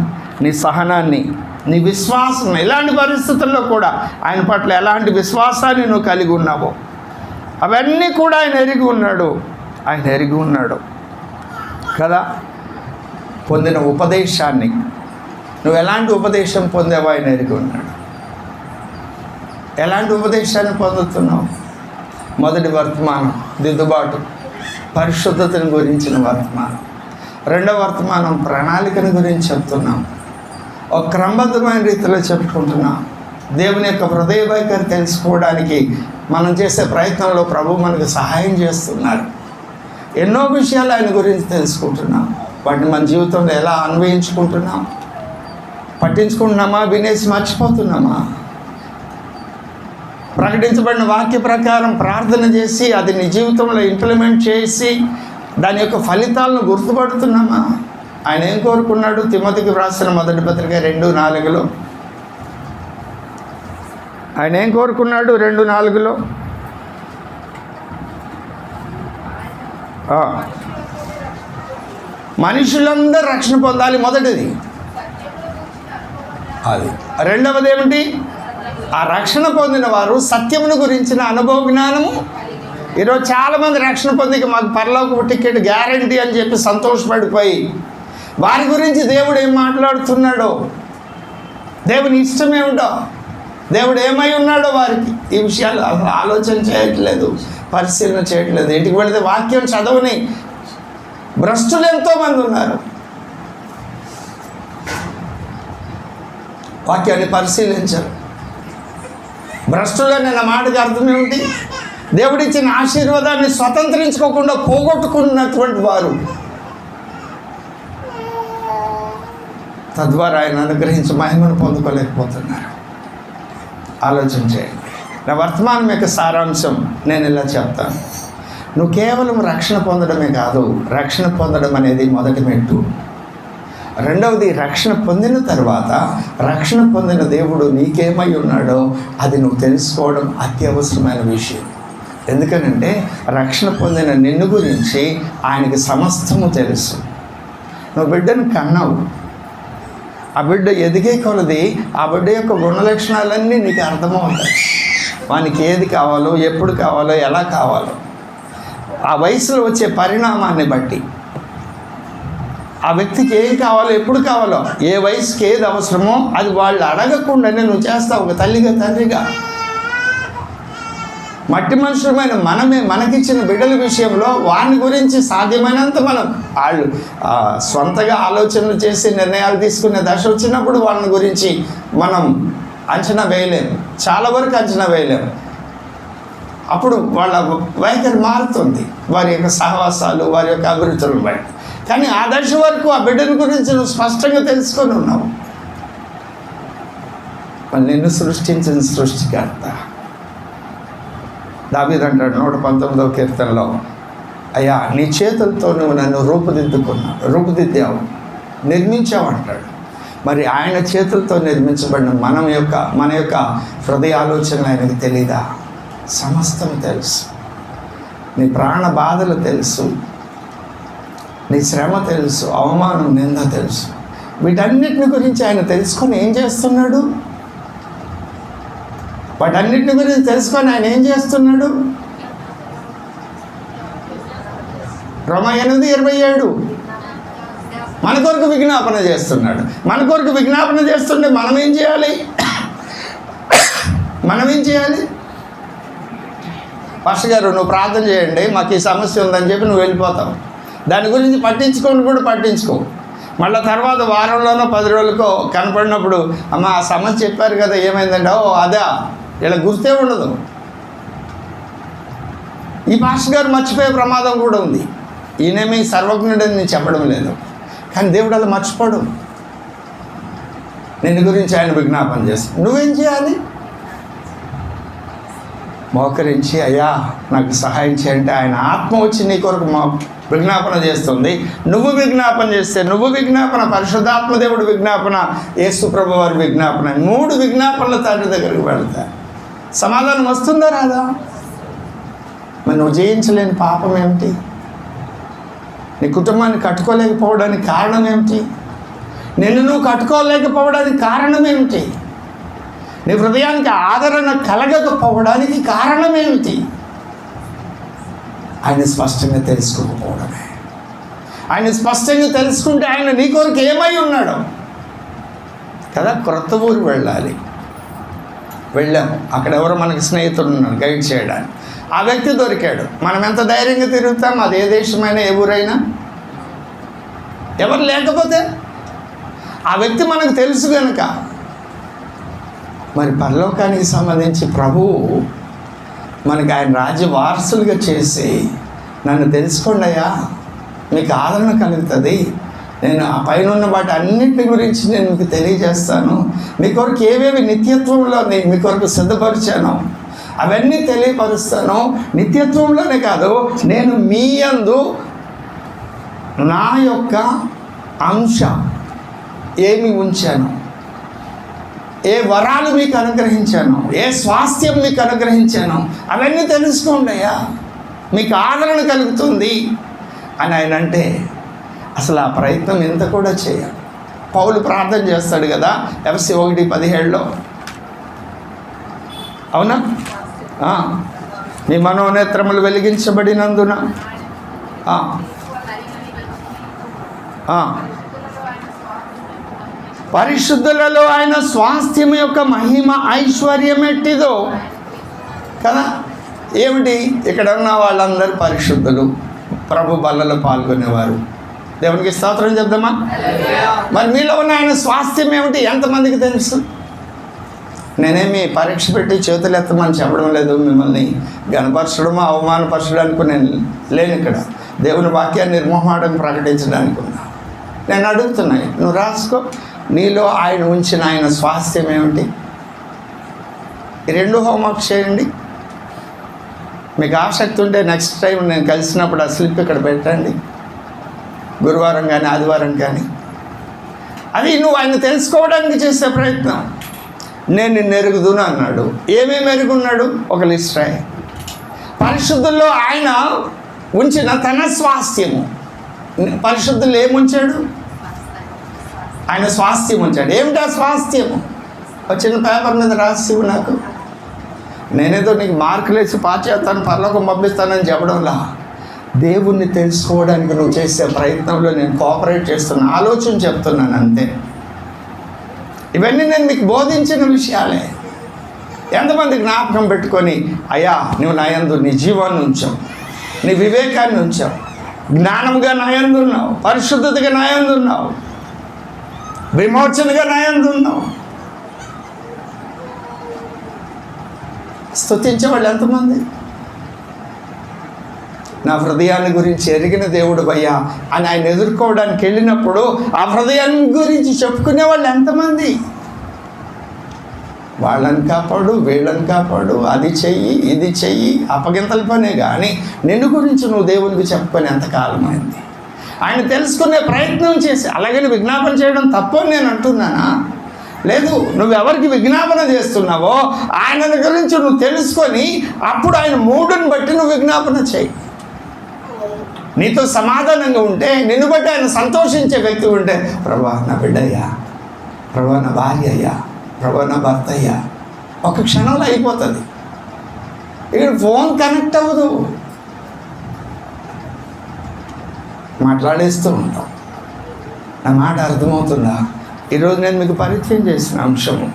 నీ సహనాన్ని, నీ విశ్వాసం, ఇలాంటి పరిస్థితుల్లో కూడా ఆయన పట్ల ఎలాంటి విశ్వాసాన్ని నువ్వు కలిగి ఉన్నావో అవన్నీ కూడా ఆయన ఎరిగి ఉన్నాడు కదా. పొందిన ఉపదేశాన్ని, నువ్వు ఎలాంటి ఉపదేశం పొందావో ఆయన ఎరిగి ఉన్నాడు. ఎలాంటి ఉపదేశాన్ని పొందుతున్నావు? మొదటి వర్తమానం దిద్దుబాటు, పరిశుద్ధతను గురించిన వర్తమానం. రెండవ వర్తమానం ప్రణాళికను గురించి చెప్తున్నాం. ఒక క్రమబద్ధమైన రీతిలో చెప్పుకుంటున్నాం. దేవుని యొక్క హృదయ వైఖరి తెలుసుకోవడానికి మనం చేసే ప్రయత్నంలో ప్రభు మనకు సహాయం చేస్తున్నారు. ఎన్నో విషయాలు ఆయన గురించి తెలుసుకుంటున్నాం. వాటిని మన జీవితంలో ఎలా అన్వయించుకుంటున్నాం? పట్టించుకుంటున్నామా? వినేసి మర్చిపోతున్నామా? ప్రకటించబడిన వాక్య ప్రకారం ప్రార్థన చేసి అది నీ జీవితంలో ఇంప్లిమెంట్ చేసి దాని యొక్క ఫలితాలను గుర్తుపడుతున్నామా? ఆయన ఏం కోరుకున్నాడు? తిమోతికి వ్రాసిన మొదటి పత్రిక 2:4 ఆయన ఏం కోరుకున్నాడు? 2:4 మనుషులందరూ రక్షణ పొందాలి, మొదటిది అది. రెండవది ఏమిటి? ఆ రక్షణ పొందిన వారు సత్యమును గురించిన అనుభవ జ్ఞానము. ఈరోజు చాలామంది రక్షణ పొందిక మాకు పరలోకపు టికెట్ గ్యారంటీ అని చెప్పి సంతోషపడిపోయి వారి గురించి దేవుడు ఏం మాట్లాడుతున్నాడో, దేవుని ఇష్టమేమిటో, దేవుడు ఏమై ఉన్నాడో వారికి ఈ విషయాలు ఆలోచన చేయట్లేదు, పరిశీలన చేయట్లేదు. ఇంటికి వెళితే వాక్యం చదవని భ్రష్టులు ఎంతోమంది ఉన్నారు. వాక్యాన్ని పరిశీలించరు. భ్రష్టులనే నా మాటకి అర్థం ఏమిటి? దేవుడిచ్చిన ఆశీర్వాదాన్ని స్వతంత్రించుకోకుండా పోగొట్టుకున్నటువంటి వారు, తద్వారా ఆయన అనుగ్రహించి మహిమను పొందుకోలేకపోతున్నారు. ఆలోచన చేయండి. నా వర్తమానం యొక్క సారాంశం నేను ఇలా చెప్తాను. నువ్వు కేవలం రక్షణ పొందడమే కాదు, రక్షణ పొందడం అనేది మొదటి మెట్టు. రెండవది, రక్షణ పొందిన తర్వాత రక్షణ పొందిన దేవుడు నీకేమై ఉన్నాడో అది నువ్వు తెలుసుకోవడం అత్యవసరమైన విషయం. ఎందుకనంటే రక్షణ పొందిన నిన్ను గురించి ఆయనకి సమస్తము తెలుసు. నువ్వు బిడ్డను కన్నావు, ఆ బిడ్డ ఎదిగే కొలది ఆ బిడ్డ యొక్క గుణలక్షణాలన్నీ నీకు అర్థమవుతాయి. వానికి ఏది కావాలో, ఎప్పుడు కావాలో, ఎలా కావాలో, ఆ వయసులో వచ్చే పరిణామాన్ని బట్టి ఆ వ్యక్తికి ఏం కావాలో, ఎప్పుడు కావాలో, ఏ వయసుకి ఏది అవసరమో అది వాళ్ళు అడగకుండానే నువ్వు చేస్తావు. ఒక తల్లిగా, తండ్రిగా. మట్టి మనుషులమైన మనమే మనకిచ్చిన బిడ్డల విషయంలో వాని గురించి సాధ్యమైనంత మనం వాళ్ళు సొంతగా ఆలోచనలు చేసి నిర్ణయాలు తీసుకునే దశ వచ్చినప్పుడు వాళ్ళని గురించి మనం అంచనా వేయలేము, చాలా వరకు అంచనా వేయలేము. అప్పుడు వాళ్ళ వైఖరి మారుతుంది, వారి యొక్క సహవాసాలు, వారి యొక్క అభిరుచులను బట్టి. కానీ ఆ దశ వరకు ఆ బిడ్డల గురించి నువ్వు స్పష్టంగా తెలుసుకొని ఉన్నావు. నిన్ను సృష్టించిన సృష్టికర్త. దావీదు అంటాడు 119వ కీర్తనలో, అయ్యా నీ చేతులతో నువ్వు నన్ను రూపుదిద్దావు, నిర్మించావు అంటాడు. మరి ఆయన చేతులతో నిర్మించబడిన మన యొక్క హృదయ ఆలోచనలు ఆయనకు తెలీదా? సమస్తం తెలుసు. నీ ప్రాణ బాధలు తెలుసు, నీ శ్రమ తెలుసు, అవమానం, నింద తెలుసు. వీటన్నిటిని గురించి ఆయన తెలుసుకొని ఏం చేస్తున్నాడు? వాటన్నిటిని గురించి తెలుసుకొని ఆయన ఏం చేస్తున్నాడు? రోమా 8:27 మన కొరకు విజ్ఞాపన చేస్తున్నాడు. మన కొరకు విజ్ఞాపన చేస్తుంటే మనం ఏం చేయాలి? పాస్టర్ గారు నువ్వు ప్రార్థన చేయండి, మాకు ఈ సమస్య ఉందని చెప్పి నువ్వు వెళ్ళిపోతావు. దాని గురించి పట్టించుకోండి కూడా పట్టించుకో. మళ్ళీ తర్వాత వారంలోనో 10 రోజులకో కనపడినప్పుడు అమ్మ ఆ సమస్య చెప్పారు కదా ఏమైందంటే ఓ అదా, ఇలా గుర్తే ఉండదు. ఈ పాస్టర్ గారు మర్చిపోయే ప్రమాదం కూడా ఉంది. ఈయనేమి సర్వజ్ఞుడని నేను చెప్పడం లేదు, కానీ దేవుడు అలా మర్చిపోడు. నిన్ను గురించి ఆయన విజ్ఞాపన చేస్తాడు. నువ్వేం చేయాలి? మోకరించి అయ్యా నాకు సహాయం చేయంటే ఆయన ఆత్మ వచ్చి నీ కొరకు విజ్ఞాపన చేస్తుంది. నువ్వు విజ్ఞాపన చేస్తే, నువ్వు విజ్ఞాపన, పరిశుద్ధాత్మ దేవుడు విజ్ఞాపన, యేసు ప్రభు వారి విజ్ఞాపన, 3 విజ్ఞాపనల తండ్రి దగ్గరికి వెళ్తా. సమాధానం వస్తుందా రాదా? మరి నువ్వు జయించలేని పాపం ఏమిటి? నీ కుటుంబాన్ని కట్టుకోలేకపోవడానికి కారణం ఏమిటి? నిన్ను నువ్వు కట్టుకోలేకపోవడానికి కారణం ఏమిటి? నీ హృదయానికి ఆదరణ కలగకపోవడానికి కారణం ఏమిటి? ఆయన స్పష్టంగా తెలుసుకోకపోవడమే. ఆయన స్పష్టంగా తెలుసుకుంటే ఆయన నీ కొరకు ఏమై ఉన్నాడో కదా. క్రొత్త ఊరు వెళ్ళాలి, వెళ్ళాము. అక్కడ ఎవరో మనకి స్నేహితుడు ఉన్నాడు గైడ్ చేయడానికి. ఆ వ్యక్తి దొరికాడు. మనం ఎంత ధైర్యంగా తిరుగుతాం, అది ఏ దేశమైనా ఏ ఊరైనా. ఎవరు లేకపోతే ఆ వ్యక్తి మనకు తెలుసు కనుక. మరి పరలోకానికి సంబంధించి ప్రభువు మనకి ఆయన రాజ్య వారసులుగా చేసి, నన్ను తెలుసుకోండి అయ్యా, మీకు ఆదరణ కలుగుతుంది, నేను ఆ పైన ఉన్న వాటి అన్నింటి గురించి నేను మీకు తెలియజేస్తాను, మీ కొరకు ఏవేవి నిత్యత్వంలో నేను మీ కొరకు సిద్ధపరిచాను అవన్నీ తెలియపరుస్తాను. నిత్యత్వంలోనే కాదు, నేను మీ యందు నా యొక్క అంశం ఏమి ఉంచాను, ఏ వరాలు మీకు అనుగ్రహించాను, ఏ స్వాస్థ్యం మీకు అనుగ్రహించాను, అవన్నీ తెలుసుకోండి అయ్యా, మీకు ఆదరణ కలుగుతుంది అని ఆయన అంటే అసలు ఆ ప్రయత్నం ఎంత కూడా చేయాలి. పౌలు ప్రార్థన చేస్తాడు కదా ఎఫెసీ 1:17 అవునా? నీ మనోనేత్రములు వెలిగించబడినందున పరిశుద్ధులలో ఆయన స్వాస్థ్యం యొక్క మహిమ ఐశ్వర్యం ఎట్టిదో కదా. ఏమిటి? ఇక్కడ ఉన్న వాళ్ళందరూ పరిశుద్ధులు, ప్రభు బల్లలో పాల్గొనేవారు. దేవునికి స్తోత్రం చెప్దామా? మరి మీలో ఉన్న ఆయన స్వాస్థ్యం ఏమిటి ఎంతమందికి తెలుసు? నేనేమి పరీక్ష పెట్టి చేతులు ఎత్తమని చెప్పడం లేదు, మిమ్మల్ని గణపరచడమో అవమానపరచడానికి నేను లేను ఇక్కడ. దేవుని వాక్యాన్ని నిర్మోహమాటం ప్రకటించడానికి ఉన్నా. నేను అడుగుతున్నాయి, నువ్వు రాసుకో. నీలో ఆయన ఉంచిన ఆయన స్వాస్థ్యం ఏమిటి? ఈ 2 హోంవర్క్ చేయండి. మీకు ఆసక్తి ఉంటే నెక్స్ట్ టైం నేను కలిసినప్పుడు ఆ స్లిప్ ఇక్కడ పెట్టండి, గురువారం కానీ ఆదివారం కానీ. అది నువ్వు ఆయన తెలుసుకోవడానికి చేసే ప్రయత్నం. నేను నిన్ను ఎరుగుదును అన్నాడు. ఏమేమి ఎరుగున్నాడు? ఒక లిస్ట్ రాయి. పరిశుద్ధుల్లో ఆయన ఉంచిన తన స్వాస్థ్యము. పరిశుద్ధులు ఏముంచాడు? ఆయన స్వాస్థ్యం ఉంచాడు. ఏమిటా స్వాస్థ్యము? చిన్న పేపర్ మీద రాసి నాకు, నేనేదో నీకు మార్కులు వేసి పాస్ చేస్తాను, పరలోకం పంపిస్తానని చెప్పడంలా, దేవుణ్ణి తెలుసుకోవడానికి నువ్వు చేసే ప్రయత్నంలో నేను కోఆపరేట్ చేస్తున్నా, ఆలోచన చెప్తున్నాను అంతే. ఇవన్నీ నేను మీకు బోధించిన విషయాలే. ఎంతమంది జ్ఞాపకం పెట్టుకొని, అయ్యా నువ్వు నా యందు నీ జీవాన్ని ఉంచావు, నీ వివేకాన్ని ఉంచావు, జ్ఞానంగా నా యందు ఉన్నావు, పరిశుద్ధతగా నా యందు ఉన్నావు, విమోచనగా నా యందు ఉన్నావు. స్తుతించేవాళ్ళు ఎంతమంది? నా హృదయాన్ని గురించి ఎరిగిన దేవుడు భయ్యా అని ఆయన ఎదుర్కోవడానికి వెళ్ళినప్పుడు ఆ హృదయాన్ని గురించి చెప్పుకునే వాళ్ళు ఎంతమంది? వాళ్ళని కాపాడు, వీళ్ళని కాపాడు, అది చెయ్యి, ఇది చెయ్యి, అప్పగింతల పనే. కానీ నిన్ను గురించి నువ్వు దేవునికి చెప్పుకొని ఎంతకాలమైంది? ఆయన తెలుసుకునే ప్రయత్నం చేసి, అలాగని విజ్ఞాపన చేయడం తప్పని నేను అంటున్నానా? లేదు. నువ్వెవరికి విజ్ఞాపన చేస్తున్నావో ఆయన గురించి నువ్వు తెలుసుకొని అప్పుడు ఆయన మూడుని బట్టి నువ్వు విజ్ఞాపన చేయి. నీతో సమాధానంగా ఉంటే, నిన్ను బట్టి ఆయన సంతోషించే వ్యక్తి ఉంటే, ప్రభా నా బిడ్డయ్యా, ప్రభా నా భార్య అయ్యా, ప్రభా నా భర్త అయ్యా, ఒక క్షణంలో అయిపోతుంది. ఇక్కడ ఫోన్ కనెక్ట్ అవ్వదు, మాట్లాడేస్తూ ఉంటాం. నా మాట అర్థమవుతుందా? ఈరోజు నేను మీకు పరిచయం చేసిన అంశము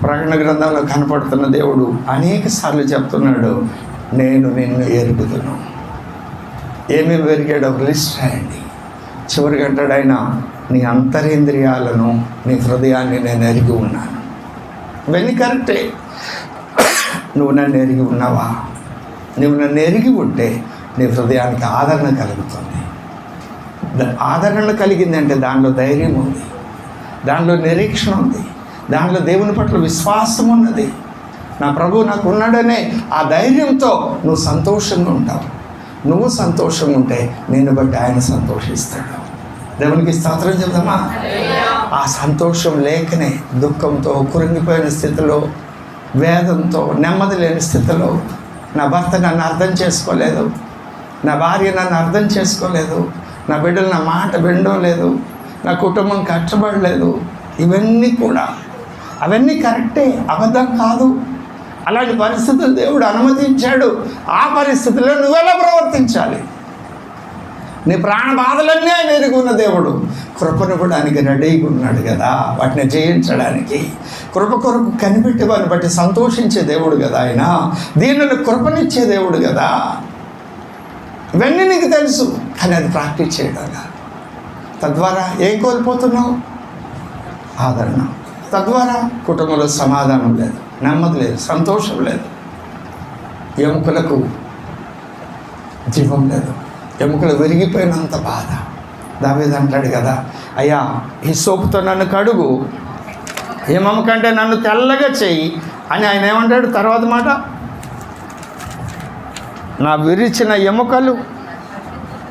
ప్రకటన గ్రంథంలో కనపడుతున్న దేవుడు అనేక సార్లు చెప్తున్నాడు, నేను నిన్ను ఎరుగుదును. ఏమేమి ఎరిగాడు? ఒక లిస్ట్ రాయండి. చివరికి అంటాడు ఆయన, నీ అంతరేంద్రియాలను, నీ హృదయాన్ని నేను ఎరిగి ఉన్నాను. ఇవన్నీ కరెక్టే. నువ్వు నన్ను ఎరిగి ఉన్నావా? నువ్వు నన్ను ఎరిగి ఉంటే నీ హృదయానికి ఆదరణ కలుగుతుంది. ఆదరణ కలిగిందంటే దానిలో ధైర్యం ఉంది, దానిలో నిరీక్షణ ఉంది, దానిలో దేవుని పట్ల విశ్వాసం ఉన్నది. నా ప్రభువు నాకు ఉన్నాడనే ఆ ధైర్యంతో నువ్వు సంతోషంగా ఉంటావు. నువ్వు సంతోషంగా ఉంటే నిన్ను బట్టి ఆయన సంతోషిస్తాడు. దేవునికి స్తోత్రం చెప్దామా? ఆ సంతోషం లేకనే దుఃఖంతో, కురింగిపోయిన స్థితిలో, వేదంతో, నెమ్మది లేని స్థితిలో, నా భర్త నన్ను అర్థం చేసుకోలేదు, నా భార్య నన్ను అర్థం చేసుకోలేదు, నా బిడ్డలు నా మాట వినడం లేదు, నా కుటుంబం కష్టపడలేదు, ఇవన్నీ కూడా అవన్నీ కరెక్టే, అబద్ధం కాదు. అలాంటి పరిస్థితులు దేవుడు అనుమతించాడు. ఆ పరిస్థితుల్లో నువ్వెలా ప్రవర్తించాలి? నీ ప్రాణ బాధలన్నీ ఆయన ఎరుగున్న దేవుడు కృపనివ్వడానికి రెడీగా ఉన్నాడు కదా, వాటిని జయించడానికి. కృప కొరకు కనిపెట్టి వారిని బట్టి సంతోషించే దేవుడు కదా ఆయన. దీనిని కృపనిచ్చే దేవుడు కదా. ఇవన్నీ నీకు తెలుసు, కానీ అది ప్రాక్టీస్ చేయడంగా. తద్వారా ఏం కోల్పోతున్నావు? ఆదరణ. తద్వారా కుటుంబంలో సమాధానం లేదు, నెమ్మది లేదు, సంతోషం లేదు, ఎముకలకు జీవం లేదు, ఎముకలు విరిగిపోయినంత బాధ. దావీదు అంటాడు కదా, అయ్యా ఈ సోపుతో నన్ను కడుగు, హిమము కంటే నన్ను తెల్లగా చెయ్యి అని ఆయన ఏమంటాడు తర్వాత మాట? నా విరిచిన ఎముకలు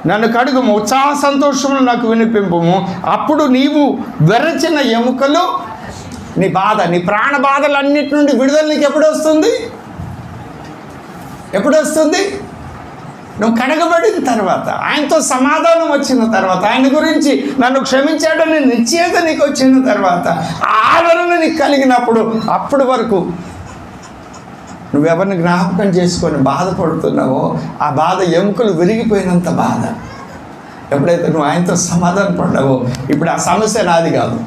నన్ను కడుగుము, ఉత్సాహ సంతోషములు నాకు వినిపింపుము, అప్పుడు నీవు వెరచిన ఎముకలు, నీ బాధ, నీ ప్రాణ బాధలన్నిటి నుండి విడుదల నీకు ఎప్పుడు వస్తుంది? ఎప్పుడు వస్తుంది? నువ్వు కడగబడిన తర్వాత, ఆయనతో సమాధానం వచ్చిన తర్వాత, ఆయన గురించి నన్ను క్షమించాడని నిశ్చయత నీకు వచ్చిన తర్వాత, ఆదరణ నీకు కలిగినప్పుడు, అప్పటి వరకు నువ్వెవరిని జ్ఞాపకం చేసుకొని బాధపడుతున్నావో ఆ బాధ ఎముకలు విరిగిపోయినంత బాధ. ఎప్పుడైతే నువ్వు ఆయనతో సమాధాన పడ్డావో, ఇప్పుడు ఆ సమస్య నాది కాదు,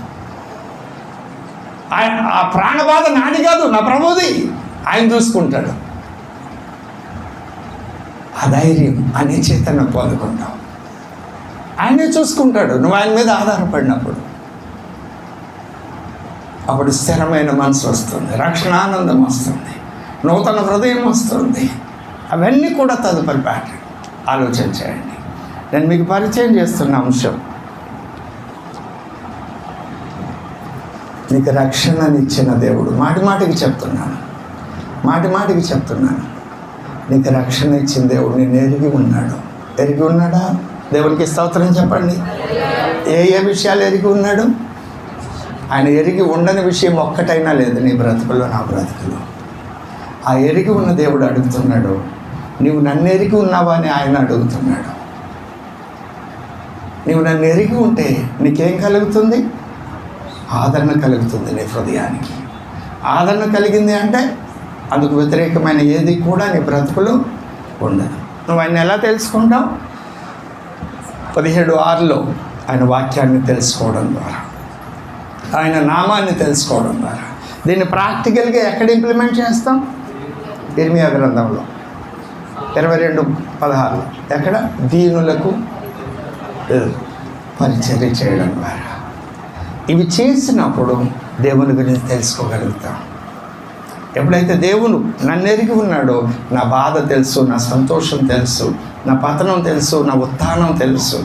ఆ ప్రాణ బాధ నాది కాదు, నా ప్రభువుది, ఆయన చూసుకుంటాడు. ఆ ధైర్యం, ఆ నిశ్చయితను పొందుకుంటావు. ఆయనే చూసుకుంటాడు నువ్వు ఆయన మీద ఆధారపడినప్పుడు. అప్పుడు స్థిరమైన మనసు వస్తుంది, రక్షణానందం వస్తుంది, నూతన హృదయం వస్తుంది. అవన్నీ కూడా తదుపరి ప్యాటర్న్. ఆలోచన చేయండి. నేను మీకు పరిచయం చేస్తున్న అంశం, నీకు రక్షణనిచ్చిన దేవుడు. మాటి మాటికి చెప్తున్నాను, నీకు రక్షణ ఇచ్చిన దేవుడు నేను ఎరిగి ఉన్నాడు. ఎరిగి ఉన్నాడా? దేవునికి స్తోత్రం చెప్పండి. ఏ విషయాలు ఎరిగి ఉన్నాడు? ఆయన ఎరిగి ఉండని విషయం ఒక్కటైనా లేదు నీ బ్రతుకులో, నా బ్రతుకులో. ఆ ఎరిగి ఉన్న దేవుడు అడుగుతున్నాడు, నీవు నన్ను ఎరిగి ఉన్నావా అని ఆయన అడుగుతున్నాడు. నీవు నన్ను ఎరిగి ఉంటే నీకేం కలుగుతుంది? ఆదరణ కలుగుతుంది నీ హృదయానికి. ఆదరణ కలిగింది అంటే అందుకు వ్యతిరేకమైన ఏది కూడా నీ బ్రతుకులు ఉండదు. నువ్వు ఆయన ఎలా తెలుసుకుంటావు? 17:6 ఆయన వాక్యాన్ని తెలుసుకోవడం ద్వారా, ఆయన నామాన్ని తెలుసుకోవడం ద్వారా. దీన్ని ప్రాక్టికల్గా ఎక్కడ ఇంప్లిమెంట్ చేస్తాం? ఇర్మియా గ్రంథంలో 22:16 ఎక్కడ? దీనులకు పరిచర్య చేయడం ద్వారా. ఇవి చేసినప్పుడు దేవుని గురించి తెలుసుకోగలుగుతాం. ఎప్పుడైతే దేవుడు నన్ను ఎరిగి ఉన్నాడో, నా బాధ తెలుసు, నా సంతోషం తెలుసు, నా పతనం తెలుసు, నా ఉత్థానం తెలుసు,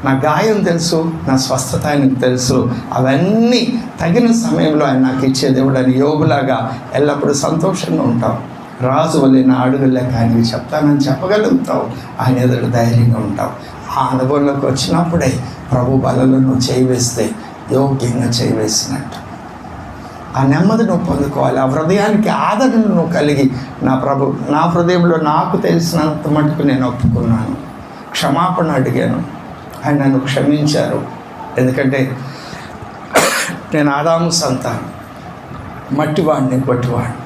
నా గాయం తెలుసు, నా స్వస్థత ఆయనకు తెలుసు. అవన్నీ తగిన సమయంలో ఆయన నాకు ఇచ్చే దేవుడు అని యోగులాగా ఎల్లప్పుడూ సంతోషంగా ఉంటావు. రాజు వల్ల నా అడుగులు లెక్క ఆయనకి చెప్తానని చెప్పగలుగుతావు. ఆయన ఎదురు ధైర్యంగా ఉంటావు. ఆ అనుభవంలోకి వచ్చినప్పుడే ప్రభు బలలో నువ్వు చేయి వేస్తే యోగ్యంగా చేయి వేసినట్టు ఆ నెమ్మది నువ్వు పొందుకోవాలి. ఆ హృదయానికి ఆదరణ నువ్వు కలిగి, నా ప్రభు నా హృదయంలో నాకు తెలిసినంత మటుకు నేను ఒప్పుకున్నాను, క్షమాపణ అడిగాను, ఆయన నన్ను క్షమించారు. ఎందుకంటే నేను ఆదాము సంతానం, మట్టివాడిని, కొట్టివాడిని.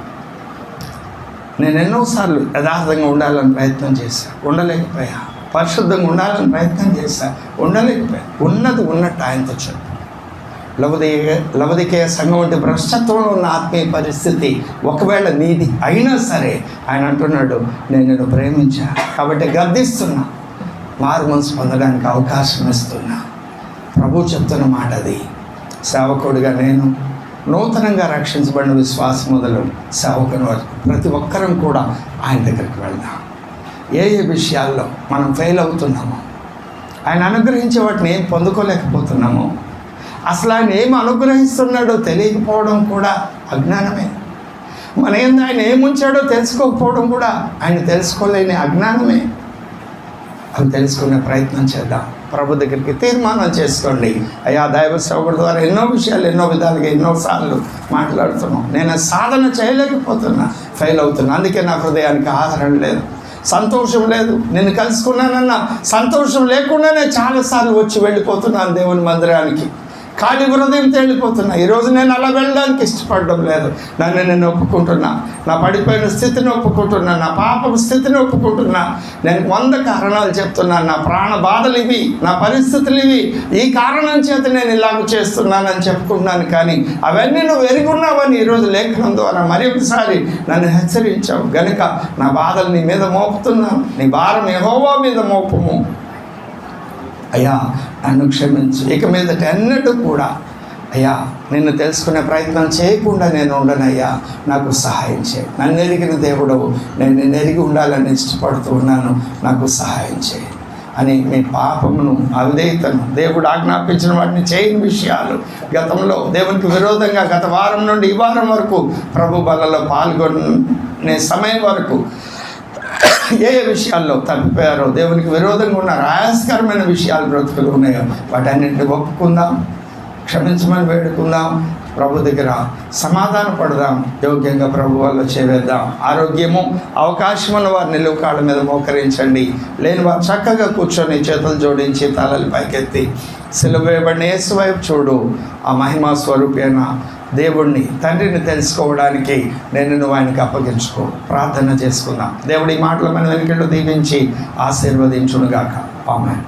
నేను ఎన్నోసార్లు యథార్థంగా ఉండాలని ప్రయత్నం చేశాను, ఉండలేకపోయా. పరిశుద్ధంగా ఉండాలని ప్రయత్నం చేశాను, ఉండలేకపోయా. ఉన్నది ఉన్నట్టు ఆయనతో చెప్పు. లవదికేయ సంఘం వంటి భ్రష్టత్వంలో ఉన్న ఆత్మీయ పరిస్థితి ఒకవేళ నీది అయినా సరే ఆయన అంటున్నాడు, నేను నిన్ను ప్రేమించా కాబట్టి గద్దిస్తున్నా, మారు మనసు పొందడానికి అవకాశం ఇస్తున్నా. ప్రభు చెప్తున్న మాట అది. సేవకుడిగా నేను నూతనంగా రక్షించబడిన విశ్వాసం మొదలు సేవకుని వరకు ప్రతి ఒక్కరం కూడా ఆయన దగ్గరికి వెళ్దాం. ఏ విషయాల్లో మనం ఫెయిల్ అవుతున్నామో, ఆయన అనుగ్రహించే వాటిని ఏం పొందుకోలేకపోతున్నామో, అసలు ఆయన ఏం అనుగ్రహిస్తున్నాడో తెలియకపోవడం కూడా అజ్ఞానమే. మన ఏందో ఆయన ఏముంచాడో తెలుసుకోకపోవడం కూడా ఆయన తెలుసుకోలేని అజ్ఞానమే. అవి తెలుసుకునే ప్రయత్నం చేద్దాం. ప్రభు దగ్గరికి తీర్మానం చేసుకోండి. అయ్యా, దైవ సేవకుడి ద్వారా ఎన్నో విషయాలు ఎన్నో విధాలుగా ఎన్నోసార్లు మాట్లాడుతున్నాం. నేను సాధన చేయలేకపోతున్నా, ఫెయిల్ అవుతున్నా. అందుకే నా హృదయానికి ఆదరణ లేదు, సంతోషం లేదు. నేను కలుసుకున్నానన్న సంతోషం లేకుండానే చాలాసార్లు వచ్చి వెళ్ళిపోతున్నాను దేవుని మందిరానికి. ఖాళీ హృదయంతో వెళ్ళిపోతున్నా. ఈరోజు నేను అలా వెళ్ళడానికి ఇష్టపడడం లేదు. నన్ను నేను ఒప్పుకుంటున్నా, నా పడిపోయిన స్థితిని ఒప్పుకుంటున్నా, నా పాపపు స్థితిని ఒప్పుకుంటున్నా. నేను 100 కారణాలు చెప్తున్నాను. నా ప్రాణ బాధలు ఇవి, నా పరిస్థితులు ఇవి, ఈ కారణం చేత నేను ఇలాగ చేస్తున్నానని చెప్పుకుంటున్నాను. కానీ అవన్నీ నువ్వు ఎరుగున్నావని ఈరోజు లేఖనం ద్వారా మరి ఒకసారి నన్ను హెచ్చరించావు గనుక నా బాధలు నీ మీద మోపుతున్నాను. నీ భారం యెహోవా మీద మోపము. అయ్యా, నన్ను క్షమించు. ఇక మీదట ఎన్నడూ కూడా అయ్యా నిన్ను తెలుసుకునే ప్రయత్నం చేయకుండా నేను ఉండనయ్యా, నాకు సహాయం చేయి. నన్ను ఎరిగిన దేవుడవు, నేను నిన్ను ఎరిగి ఉండాలని ఇష్టపడుతూ ఉన్నాను, నాకు సహాయం చేయి అని మీ పాపమును, అవిధేయతను, దేవుడు ఆజ్ఞాపించిన వాటిని చేయని విషయాలు, గతంలో దేవునికి విరోధంగా గత వారం నుండి ఈ వారం వరకు ప్రభు బలలో పాల్గొనే సమయం వరకు ఏ విషయాల్లో తప్పిపోయారో, దేవునికి విరోధంగా ఉన్న ఆయాస్కరమైన విషయాలు బ్రతుకులు ఉన్నాయో వాటన్నింటినీ ఒప్పుకుందాం, క్షమించమని వేడుకుందాం, ప్రభు దగ్గర సమాధాన పడదాం, యోగ్యంగా ప్రభు వల్ల చేవేద్దాం. ఆరోగ్యము అవకాశం ఉన్న వారు నిలువు కాళ్ళ మీద మోకరించండి. లేని వారు చక్కగా కూర్చొని చేతులు జోడించి తలలు పైకెత్తి సిలువ వేయబడిన యేసు వైపు చూడు. ఆ మహిమా స్వరూపైన దేవుణ్ణి, తండ్రిని తెలుసుకోవడానికి నువ్వు ఆయనకి అప్పగించుకో. ప్రార్థన చేసుకుందాం. దేవుడి మాటలు మన వెనుకలు దీవించి ఆశీర్వదించునుగాక. ఆమేన్.